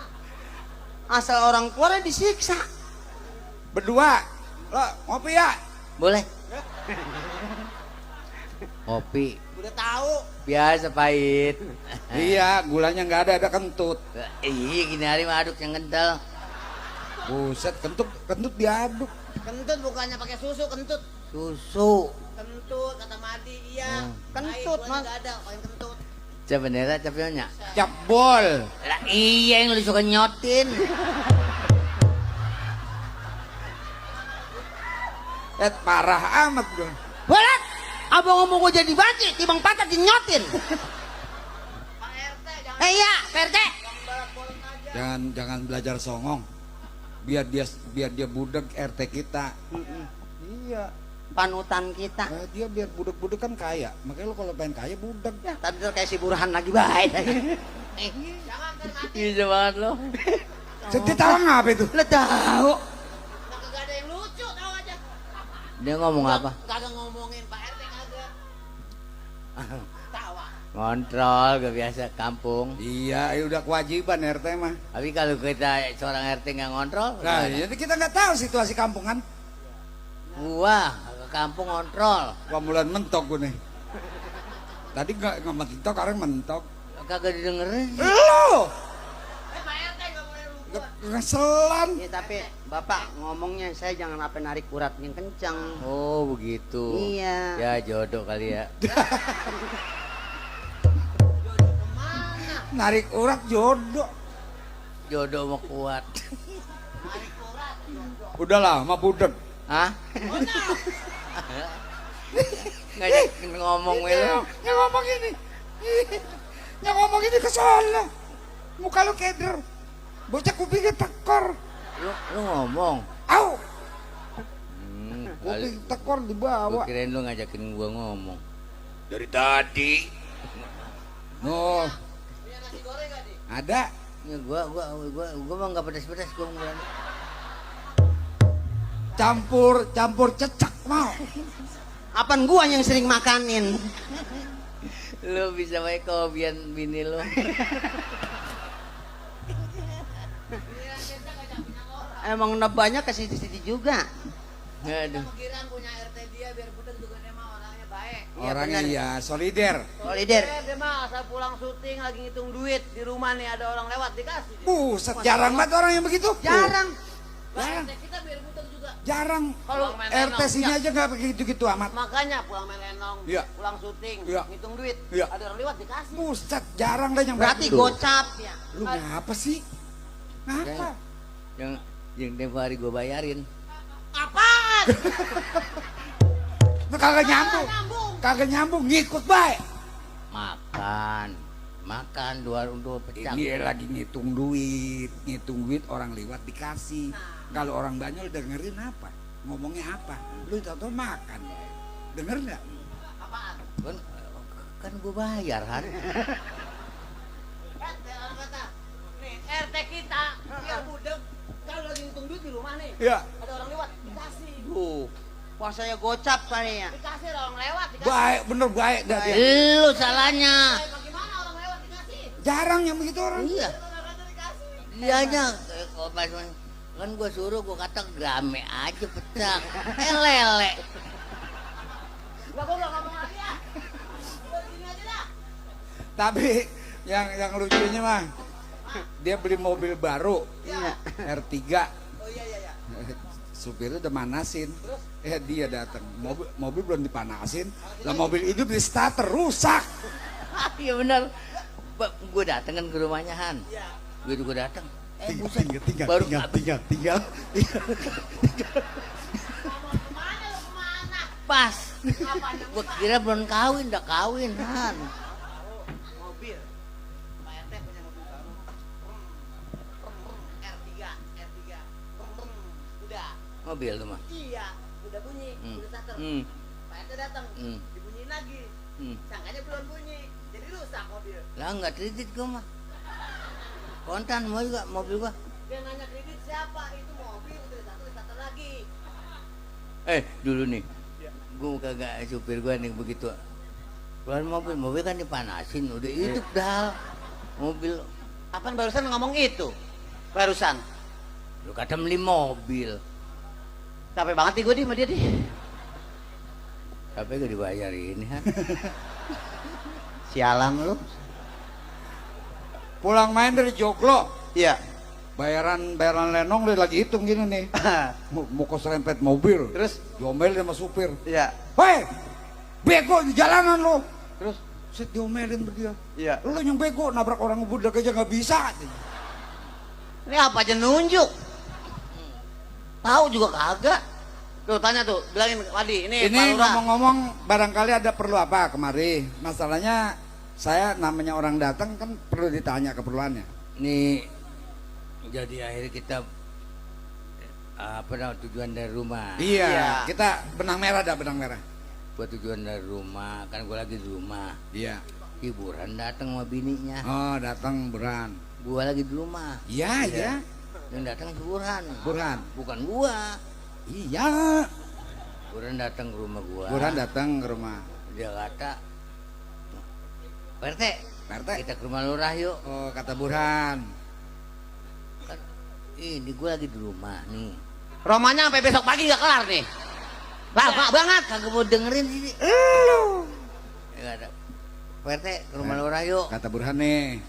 [SPEAKER 1] Asal orang tuanya disiksa.
[SPEAKER 2] Berdua. Lo ngopi ya?
[SPEAKER 3] Boleh. Kopi.
[SPEAKER 1] Udah tahu.
[SPEAKER 3] Biasa pahit.
[SPEAKER 2] Iya, gulanya nggak ada kentut.
[SPEAKER 3] Iya gini hari mah aduk yang kental.
[SPEAKER 2] Buset, kentut diaduk.
[SPEAKER 1] Kentut bukannya pakai susu, kentut.
[SPEAKER 3] Susu.
[SPEAKER 1] Kentut kata Madi, iya. Kentut, Mas. Enggak ada, pakai kentut.
[SPEAKER 3] Coba bendera capionya.
[SPEAKER 2] Cap bol.
[SPEAKER 3] Lah iya yang lu suka nyotin.
[SPEAKER 2] Parah amat gua.
[SPEAKER 1] Balat, abang ngomong gua jadi banci, timbang patah dinyotin. Iya, PRT.
[SPEAKER 2] Jangan belajar songong. Biar dia budak RT kita. Iya.
[SPEAKER 1] Panutan kita.
[SPEAKER 2] Dia biar budak-budak kan kaya. Makanya lo kalau pengen kaya budak.
[SPEAKER 1] Ya, tadi tuh kayak si Burhan lagi baik.
[SPEAKER 3] Bisa banget lo.
[SPEAKER 2] Sedih tahu nggak apa itu?
[SPEAKER 1] Lo tahu. Kagak ada yang lucu, tahu aja.
[SPEAKER 3] Dia ngomong apa?
[SPEAKER 1] Kagak ngomongin Pak RT kagak. Tawa.
[SPEAKER 3] Ngontrol gak biasa kampung.
[SPEAKER 2] Iya, udah kewajiban RT mah.
[SPEAKER 3] Tapi kalau kita seorang RT nggak ngontrol,
[SPEAKER 2] Nah,
[SPEAKER 3] gimana?
[SPEAKER 2] jadi kita nggak tahu situasi kampungan.
[SPEAKER 3] Gua ke kampung ngontrol.
[SPEAKER 2] Gua mulai mentok gue nih. Tadi nggak mentok, sekarang mentok.
[SPEAKER 3] Kagak didengerin.
[SPEAKER 2] Lo
[SPEAKER 1] Pak RT nggak boleh lupa.
[SPEAKER 2] ngeselan.
[SPEAKER 1] Ya, tapi Bapak ngomongnya saya jangan apa narik urat yang kencang.
[SPEAKER 3] Oh begitu.
[SPEAKER 1] Iya.
[SPEAKER 3] Ya jodoh kali ya.
[SPEAKER 2] Narik urat jodoh.
[SPEAKER 3] Jodoh mau kuat.
[SPEAKER 2] Udah lama budak.
[SPEAKER 3] Hah? Ngajak ngomong lu.
[SPEAKER 2] Yang ngomong ini. Yang ngomong ini kesana. Muka lu keder. Bocah kupingnya tekor.
[SPEAKER 3] Lu ngomong.
[SPEAKER 2] Au.
[SPEAKER 3] Kali
[SPEAKER 2] Kuping tekor
[SPEAKER 3] gua
[SPEAKER 2] dibawa.
[SPEAKER 3] kirain lu ngajakin gua ngomong.
[SPEAKER 2] Dari tadi. No. Ada.
[SPEAKER 3] Ya gua mah enggak pedas-pedas gua ngomong.
[SPEAKER 2] Campur cecak mau.
[SPEAKER 1] Apaan gua yang sering makanin?
[SPEAKER 3] Lu bisa baik kehobian bini lu.
[SPEAKER 1] Emang nebanya ke situ-situ juga.
[SPEAKER 3] Aduh.
[SPEAKER 1] Pikiran punya RT dia biar budak juga dia mah orangnya baik.
[SPEAKER 2] Orangnya ya solider.
[SPEAKER 1] Solider. Dia mah asal pulang syuting lagi ngitung duit di rumah nih ada orang lewat dikasih.
[SPEAKER 2] Buset, jarang banget orang yang begitu.
[SPEAKER 1] Jarang.
[SPEAKER 2] Jarang.
[SPEAKER 1] Kita biar budak juga.
[SPEAKER 2] Jarang.
[SPEAKER 1] Kalau
[SPEAKER 2] RT sini aja nggak gitu-gitu amat.
[SPEAKER 1] Makanya pulang main lenong,
[SPEAKER 2] Iya.
[SPEAKER 1] pulang syuting,
[SPEAKER 2] Iya.
[SPEAKER 1] ngitung duit,
[SPEAKER 2] Iya.
[SPEAKER 1] ada orang lewat dikasih.
[SPEAKER 2] Buset, jarang deh yang
[SPEAKER 1] Berarti
[SPEAKER 2] begitu.
[SPEAKER 1] gocap ya.
[SPEAKER 2] Lu ngapa sih? Ngapa?
[SPEAKER 3] Yang tempo hari gua bayarin.
[SPEAKER 1] Apaan?
[SPEAKER 2] Lu kagak nyambung. Kagak nyambung, ngikut baik.
[SPEAKER 3] Makan dua pecah.
[SPEAKER 2] Ini lagi ngitung duit orang lewat dikasih. Kalau orang Banyol dengerin apa? Ngomongnya apa? Lu tahu makan. Denger nggak?
[SPEAKER 3] Kan gua bayar Han.
[SPEAKER 1] Orang kata, nih RT kita, dia budak, kalau lagi ngitung duit di rumah nih,
[SPEAKER 2] Iya.
[SPEAKER 1] ada orang lewat, dikasih. Wah saya gocap kali ya. Dikasih ada orang lewat, dikasih.
[SPEAKER 2] Baik, bener baik dah dia.
[SPEAKER 3] Lu salahnya.
[SPEAKER 1] Bagaimana orang lewat dikasih?
[SPEAKER 2] Jarang yang begitu orang.
[SPEAKER 3] Iya.
[SPEAKER 1] Orang-orang dikasih.
[SPEAKER 3] Dianya kalau pas kan gua suruh gua kata grame aja pecah. Lele.
[SPEAKER 1] Gua nggak ngomong lagi ya. Udah gini aja dah.
[SPEAKER 2] Tapi yang lucunya mah dia beli mobil baru.
[SPEAKER 1] Iya.
[SPEAKER 2] R3.
[SPEAKER 1] Oh iya.
[SPEAKER 2] Supirnya udah manasin. Dia datang. Mobil belum dipanasin. Lah mobil itu di starter rusak.
[SPEAKER 3] Iya benar. Gua dateng kan ke rumahnya Han.
[SPEAKER 1] Iya.
[SPEAKER 3] Gua datang. buset.
[SPEAKER 2] Tinggal.
[SPEAKER 3] Pas. Gua kira belum kawin, udah kawin kan.
[SPEAKER 1] Mobil. Pak RT punya mobil baru. R3. Udah.
[SPEAKER 3] Mobil tuh mah.
[SPEAKER 1] Iya, udah bunyi, udah starter. Pak RT datang, dibunyiin lagi. Sangkanya belum bunyi, jadi rusak mobil.
[SPEAKER 3] Lah enggak kredit gua mah. Kontan mau juga mobil gua.
[SPEAKER 1] Dia nanya kredit siapa? Itu mobil udah starter lagi.
[SPEAKER 3] Dulu nih. Gua kagak supir gua nih begitu. Keluar mobil kan dipanasin, udah hidup dah. Mobil
[SPEAKER 1] Apaan barusan ngomong itu? Barusan.
[SPEAKER 3] lu kata beli mobil.
[SPEAKER 1] Capek banget nih gue sama dia nih.
[SPEAKER 3] Tapi gak dibayar ini ha.
[SPEAKER 1] Sialan lu.
[SPEAKER 2] Pulang main dari Joglo.
[SPEAKER 1] Iya.
[SPEAKER 2] Bayaran lenong dia lagi hitung gini nih. Mau keserempet mobil.
[SPEAKER 1] Terus?
[SPEAKER 2] Diomelin sama supir.
[SPEAKER 1] Iya.
[SPEAKER 2] Woi, bego di jalanan lo.
[SPEAKER 1] Terus?
[SPEAKER 2] Set diomelin dia.
[SPEAKER 1] Iya.
[SPEAKER 2] Lo yang bego nabrak orang budak aja nggak bisa.
[SPEAKER 1] Ini apa aja nunjuk? Tahu juga kagak. Tuh tanya tuh, bilangin Wadi, ini Pak
[SPEAKER 2] Ini
[SPEAKER 1] Lurah.
[SPEAKER 2] ngomong-ngomong barangkali ada perlu apa kemari. Masalahnya saya namanya orang datang kan perlu ditanya keperluannya.
[SPEAKER 3] Nih jadi akhirnya kita apa namanya tujuan dari rumah.
[SPEAKER 2] Iya, kita benang merah benang merah.
[SPEAKER 3] Buat tujuan dari rumah, kan gua lagi di rumah.
[SPEAKER 2] Iya.
[SPEAKER 3] Hiburan datang sama bininya.
[SPEAKER 2] Oh, datang Burhan.
[SPEAKER 3] Gua lagi di rumah.
[SPEAKER 2] Iya.
[SPEAKER 3] Yang datang Burhan.
[SPEAKER 2] Burhan.
[SPEAKER 3] Bukan gua.
[SPEAKER 2] Iya.
[SPEAKER 3] Burhan datang ke rumah gua.
[SPEAKER 2] Burhan datang ke rumah.
[SPEAKER 3] Dia kata, Pak RT, kita ke rumah lurah yuk.
[SPEAKER 2] Oh, kata Burhan.
[SPEAKER 3] Kan, ini gua lagi di rumah nih.
[SPEAKER 1] Romanya sampai besok pagi gak kelar nih. Lama banget.
[SPEAKER 3] Kagak mau dengerin sini. Ya kata, Pak RT ke rumah lurah yuk.
[SPEAKER 2] Kata Burhan nih.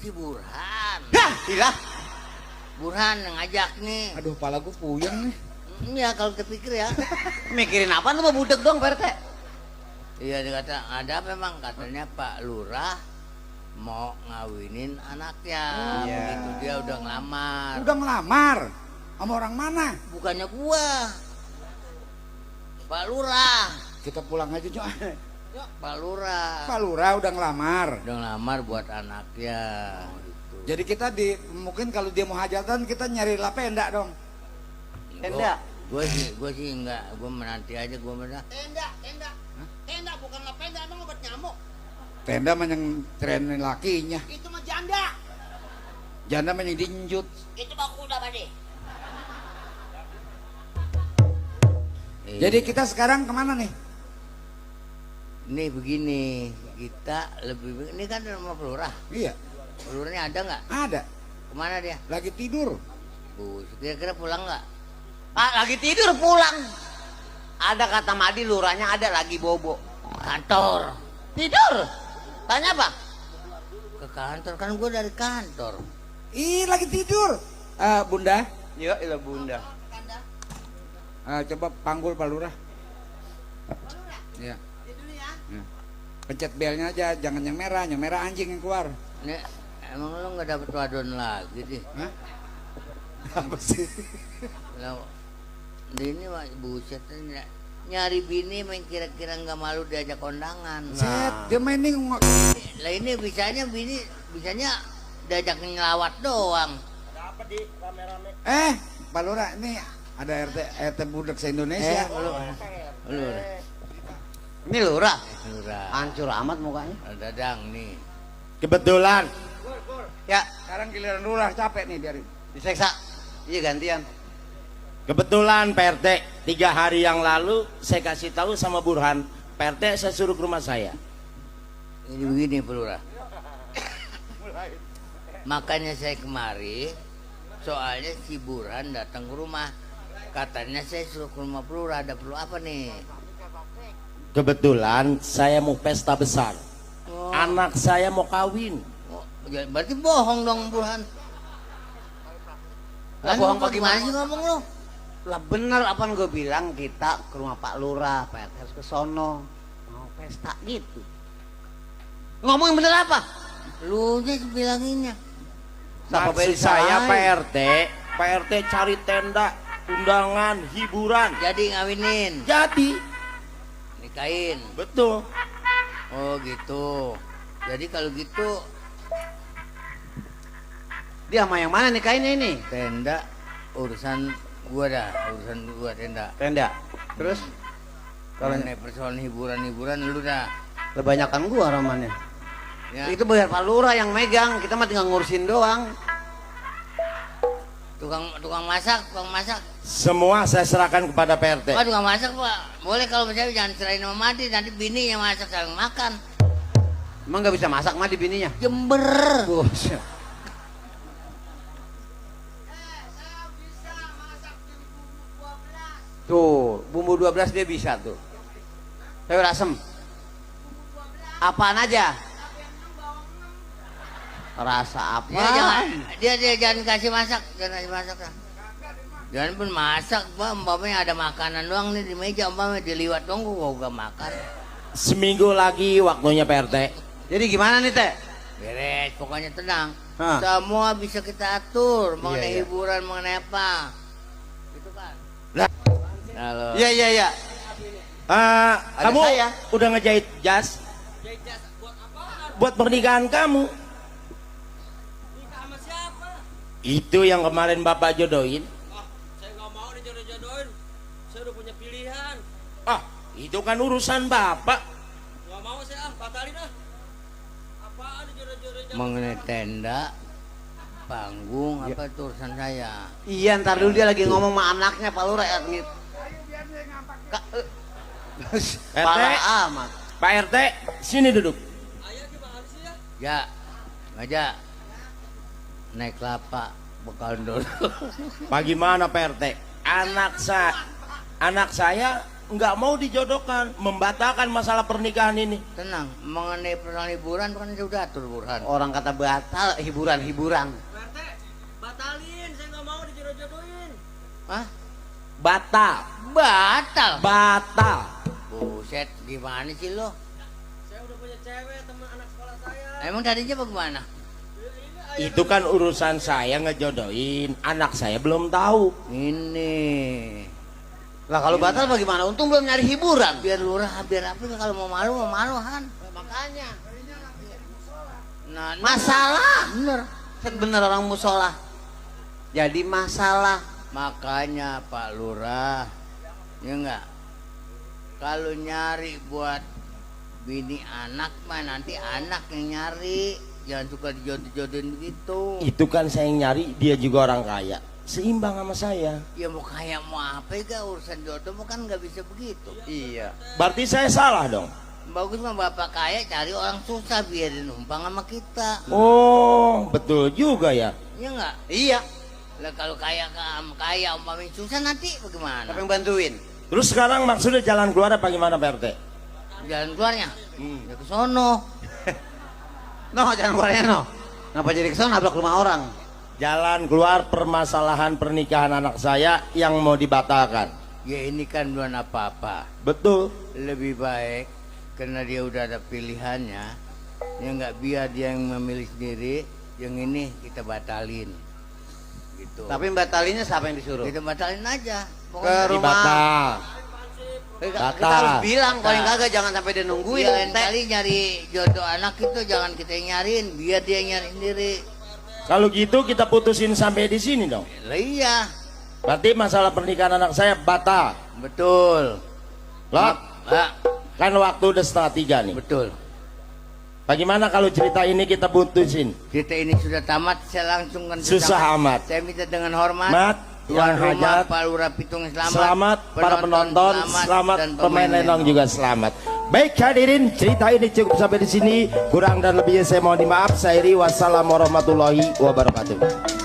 [SPEAKER 3] Si Burhan.
[SPEAKER 1] Hah, gila.
[SPEAKER 3] Burhan yang ngajak nih.
[SPEAKER 2] Aduh, pala gue puyeng nih.
[SPEAKER 3] Ya kalau terpikir ya.
[SPEAKER 1] Mikirin apa lu mau budek dong Pak RT?
[SPEAKER 3] Iya dia kata ada memang katanya Pak Lurah mau ngawinin anaknya.
[SPEAKER 1] Iya.
[SPEAKER 3] Begitu dia udah ngelamar.
[SPEAKER 2] Udah ngelamar. Sama orang mana?
[SPEAKER 3] Bukannya gua. Pak Lurah.
[SPEAKER 2] Kita pulang aja, Cok.
[SPEAKER 3] Pak Lurah.
[SPEAKER 2] Pak Lurah udah ngelamar.
[SPEAKER 3] Udah ngelamar buat anaknya. Gitu.
[SPEAKER 2] Jadi kita mungkin kalau dia mau hajatan kita nyari lapenda dong.
[SPEAKER 1] Tenda.
[SPEAKER 3] Gue sih enggak, gue menanti aja gue mana.
[SPEAKER 1] Tenda bukan lapenda, emang obat nyamuk.
[SPEAKER 2] Tenda mah yang trenin lakinya.
[SPEAKER 1] Itu mah janda.
[SPEAKER 2] Janda mah yang dinjut.
[SPEAKER 1] Itu mah kuda Bade.
[SPEAKER 2] Jadi kita sekarang kemana nih?
[SPEAKER 3] Ini begini, kita lebih ini kan rumah Pak Lurah.
[SPEAKER 2] Iya.
[SPEAKER 3] Pak Lurahnya ada nggak?
[SPEAKER 2] Ada.
[SPEAKER 3] Kemana dia?
[SPEAKER 2] Lagi tidur.
[SPEAKER 3] Kira-kira pulang nggak?
[SPEAKER 1] Ah, lagi tidur pulang. Ada kata Madi lurahnya ada lagi bobo.
[SPEAKER 3] Kantor.
[SPEAKER 1] Tidur. Tanya apa?
[SPEAKER 3] Ke kantor kan gue dari kantor.
[SPEAKER 2] Ih, lagi tidur. Bunda.
[SPEAKER 1] Ya, ilah bunda.
[SPEAKER 2] Coba panggul Pak Lurah. Iya. Ya. Pencet belnya aja, jangan yang merah anjing yang keluar.
[SPEAKER 3] Nih, emang lo nggak dapet wadon lagi deh?
[SPEAKER 2] Hah? Apa sih?
[SPEAKER 3] Lah, ini mah buset nyari bini main kira-kira nggak malu diajak kondangan.
[SPEAKER 2] Set, dia main nih.
[SPEAKER 3] Lah ini bisanya diajak ngelawat doang.
[SPEAKER 2] Pak Lurah ini ada RT budak se-Indonesia.
[SPEAKER 3] Lu.
[SPEAKER 1] Ini lurah.
[SPEAKER 3] Lurah.
[SPEAKER 1] Hancur amat mukanya.
[SPEAKER 3] Dadang nih.
[SPEAKER 4] Kebetulan
[SPEAKER 1] Ya,
[SPEAKER 2] Sekarang giliran Lurah capek nih biarin.
[SPEAKER 1] diseksa. Iya gantian.
[SPEAKER 4] Pak RT 3 hari yang lalu saya kasih tahu sama Burhan, Pak RT saya suruh ke rumah saya.
[SPEAKER 3] Ini begini Pak Lurah. Makanya saya kemari, soalnya si Burhan datang ke rumah. Katanya saya suruh ke rumah Pak Lurah, ada perlu apa nih?
[SPEAKER 4] Kebetulan saya mau pesta besar.
[SPEAKER 3] Oh.
[SPEAKER 4] Anak saya mau kawin.
[SPEAKER 3] Oh, ya, berarti bohong dong Burhan.
[SPEAKER 1] Lah bohong
[SPEAKER 3] bagaimana
[SPEAKER 1] bagaimana
[SPEAKER 3] sih ngomong lo?
[SPEAKER 1] Lah bener apa gue bilang kita ke rumah Pak Lurah, Pak RT harus ke sono. Mau pesta gitu. Ngomong yang bener apa?
[SPEAKER 3] Lu nya bilanginnya.
[SPEAKER 4] Maksud saya Pak RT cari tenda, undangan, hiburan.
[SPEAKER 3] Jadi ngawinin,
[SPEAKER 4] Jadi,
[SPEAKER 3] nikahin.
[SPEAKER 4] betul.
[SPEAKER 3] Oh gitu. Jadi kalau gitu
[SPEAKER 1] Dia sama yang mana nikahinnya ini?
[SPEAKER 3] tenda urusan gua dah, urusan gua tenda.
[SPEAKER 1] Tenda. Terus
[SPEAKER 3] Kalau naik persoalan hiburan lu dah.
[SPEAKER 1] kebanyakan gua romannya.
[SPEAKER 3] Ya,
[SPEAKER 1] Itu biar Pak Lurah yang megang, kita mah tinggal ngurusin doang.
[SPEAKER 3] tukang masak.
[SPEAKER 4] Semua saya serahkan kepada Pak RT.
[SPEAKER 3] Pak tukang masak Pak. Boleh kalau misalnya jangan serahin sama Mati, nanti bini yang masak saling makan.
[SPEAKER 1] Emang nggak bisa masak mah di bininya?
[SPEAKER 3] Jember.
[SPEAKER 1] Buset. Tuh, bumbu 12 dia bisa tuh. Sayur asem. Apaan aja? Rasa apa?
[SPEAKER 3] Dia jangan kasih masak, lah. Jangan pun masak, Pak. Umpamanya ada makanan doang nih di meja, umpamanya diliwat dong gua gak makan.
[SPEAKER 4] Seminggu lagi waktunya Pak RT.
[SPEAKER 1] Jadi gimana nih Teh?
[SPEAKER 3] Beres, pokoknya tenang.
[SPEAKER 1] Hah.
[SPEAKER 3] Semua bisa kita atur mengenai
[SPEAKER 1] Iya, iya.
[SPEAKER 3] hiburan, mengenai apa. Gitu kan.
[SPEAKER 4] Lah.
[SPEAKER 3] Halo.
[SPEAKER 1] Iya.
[SPEAKER 4] Kamu
[SPEAKER 1] saya.
[SPEAKER 4] udah ngejahit jas? Buat pernikahan kamu. Itu yang kemarin Bapak jodohin.
[SPEAKER 5] Saya nggak mau dijodoh-jodohin. Saya udah punya pilihan.
[SPEAKER 4] Itu kan urusan Bapak.
[SPEAKER 5] Nggak mau saya batalin ah. Apaan dijodoh-jodohin?
[SPEAKER 3] Mengenai tenda, panggung, apa itu urusan saya.
[SPEAKER 1] Iya, ntar dulu dia lagi ngomong sama anaknya Pak Lurah ya. Parah amat.
[SPEAKER 4] Pak RT, sini duduk.
[SPEAKER 5] Ayah gimana sih ya?
[SPEAKER 3] Ya, aja naik kelapa bekal dulu.
[SPEAKER 4] Bagaimana Pak RT? Anak saya nggak mau dijodohkan, membatalkan masalah pernikahan ini.
[SPEAKER 3] Tenang, mengenai persoalan hiburan kan sudah atur Burhan.
[SPEAKER 1] Orang kata batal hiburan.
[SPEAKER 5] Pak RT, batalin. Saya nggak mau dijodoh-jodohin.
[SPEAKER 3] Hah?
[SPEAKER 4] Batal.
[SPEAKER 3] Buset, gimana sih lo?
[SPEAKER 5] Saya udah punya cewek teman anak sekolah saya.
[SPEAKER 3] Emang tadinya bagaimana?
[SPEAKER 4] Itu kan urusan saya ngejodohin. Anak saya belum tahu.
[SPEAKER 3] Ini
[SPEAKER 1] Lah kalau batal bagaimana? Untung belum nyari hiburan.
[SPEAKER 3] biar lurah, biar apa kalau mau malu Han.
[SPEAKER 1] Makanya.
[SPEAKER 3] Nah,
[SPEAKER 1] Masalah.
[SPEAKER 3] bener.
[SPEAKER 1] Bener orang musola. Jadi masalah.
[SPEAKER 3] Makanya Pak Lurah, ya enggak. Kalau nyari buat bini anak mah nanti anak yang nyari, jangan suka dijodoh-jodohin begitu.
[SPEAKER 4] Itu kan saya yang nyari, dia juga orang kaya. Seimbang sama saya.
[SPEAKER 3] Ya mau kaya mau apa ya urusan jodoh mah kan nggak bisa begitu.
[SPEAKER 1] Iya.
[SPEAKER 4] Berarti saya salah dong.
[SPEAKER 3] Bagus mah bapak kaya cari orang susah biar numpang sama kita.
[SPEAKER 4] Oh, betul juga ya.
[SPEAKER 3] Ya enggak?
[SPEAKER 1] Iya.
[SPEAKER 3] Lah kalau kaya umpamanya susah nanti bagaimana?
[SPEAKER 1] Siapa yang bantuin?
[SPEAKER 4] Terus sekarang maksudnya jalan keluar apa gimana Pak RT?
[SPEAKER 3] Jalan keluarnya? Ya ke sono.
[SPEAKER 1] No, jangan keluarnya no. Ngapa jadi kesana nabrak rumah orang?
[SPEAKER 4] Jalan keluar permasalahan pernikahan anak saya yang mau dibatalkan.
[SPEAKER 3] Ya ini kan belum apa-apa.
[SPEAKER 4] Betul.
[SPEAKER 3] Lebih baik karena dia udah ada pilihannya. Ya enggak biar dia yang memilih sendiri. Yang ini kita batalin. Gitu.
[SPEAKER 1] Tapi batalinnya siapa yang disuruh?
[SPEAKER 3] Kita batalin aja.
[SPEAKER 1] Ke rumah.
[SPEAKER 4] Dibatal.
[SPEAKER 1] Kita harus bilang paling kagak jangan sampai dia nungguin.
[SPEAKER 3] Lain kali nyari jodoh anak itu jangan kita yang nyariin, biar dia yang nyari sendiri.
[SPEAKER 4] Kalau gitu kita putusin sampai di sini dong.
[SPEAKER 3] Lah iya,
[SPEAKER 4] Berarti masalah pernikahan anak saya batal.
[SPEAKER 3] betul.
[SPEAKER 4] Loh,
[SPEAKER 3] Ah,
[SPEAKER 4] kan waktu udah 2:30 nih.
[SPEAKER 3] betul.
[SPEAKER 4] Bagaimana kalau cerita ini kita putusin?
[SPEAKER 3] Kita ini sudah tamat, saya langsung kan
[SPEAKER 4] Susah amat.
[SPEAKER 3] Saya minta dengan hormat.
[SPEAKER 4] Mat,
[SPEAKER 3] Tuan
[SPEAKER 4] yang
[SPEAKER 3] rumah
[SPEAKER 4] hajat,
[SPEAKER 3] Pak Lurah Pitung selamat.
[SPEAKER 4] selamat, para penonton, selamat,
[SPEAKER 3] dan
[SPEAKER 4] pemain lenong juga selamat. Baik hadirin, cerita ini cukup sampai di sini. Kurang dan lebihnya saya mohon dimaaf. Saya Iri, wassalamualaikum warahmatullahi wabarakatuh.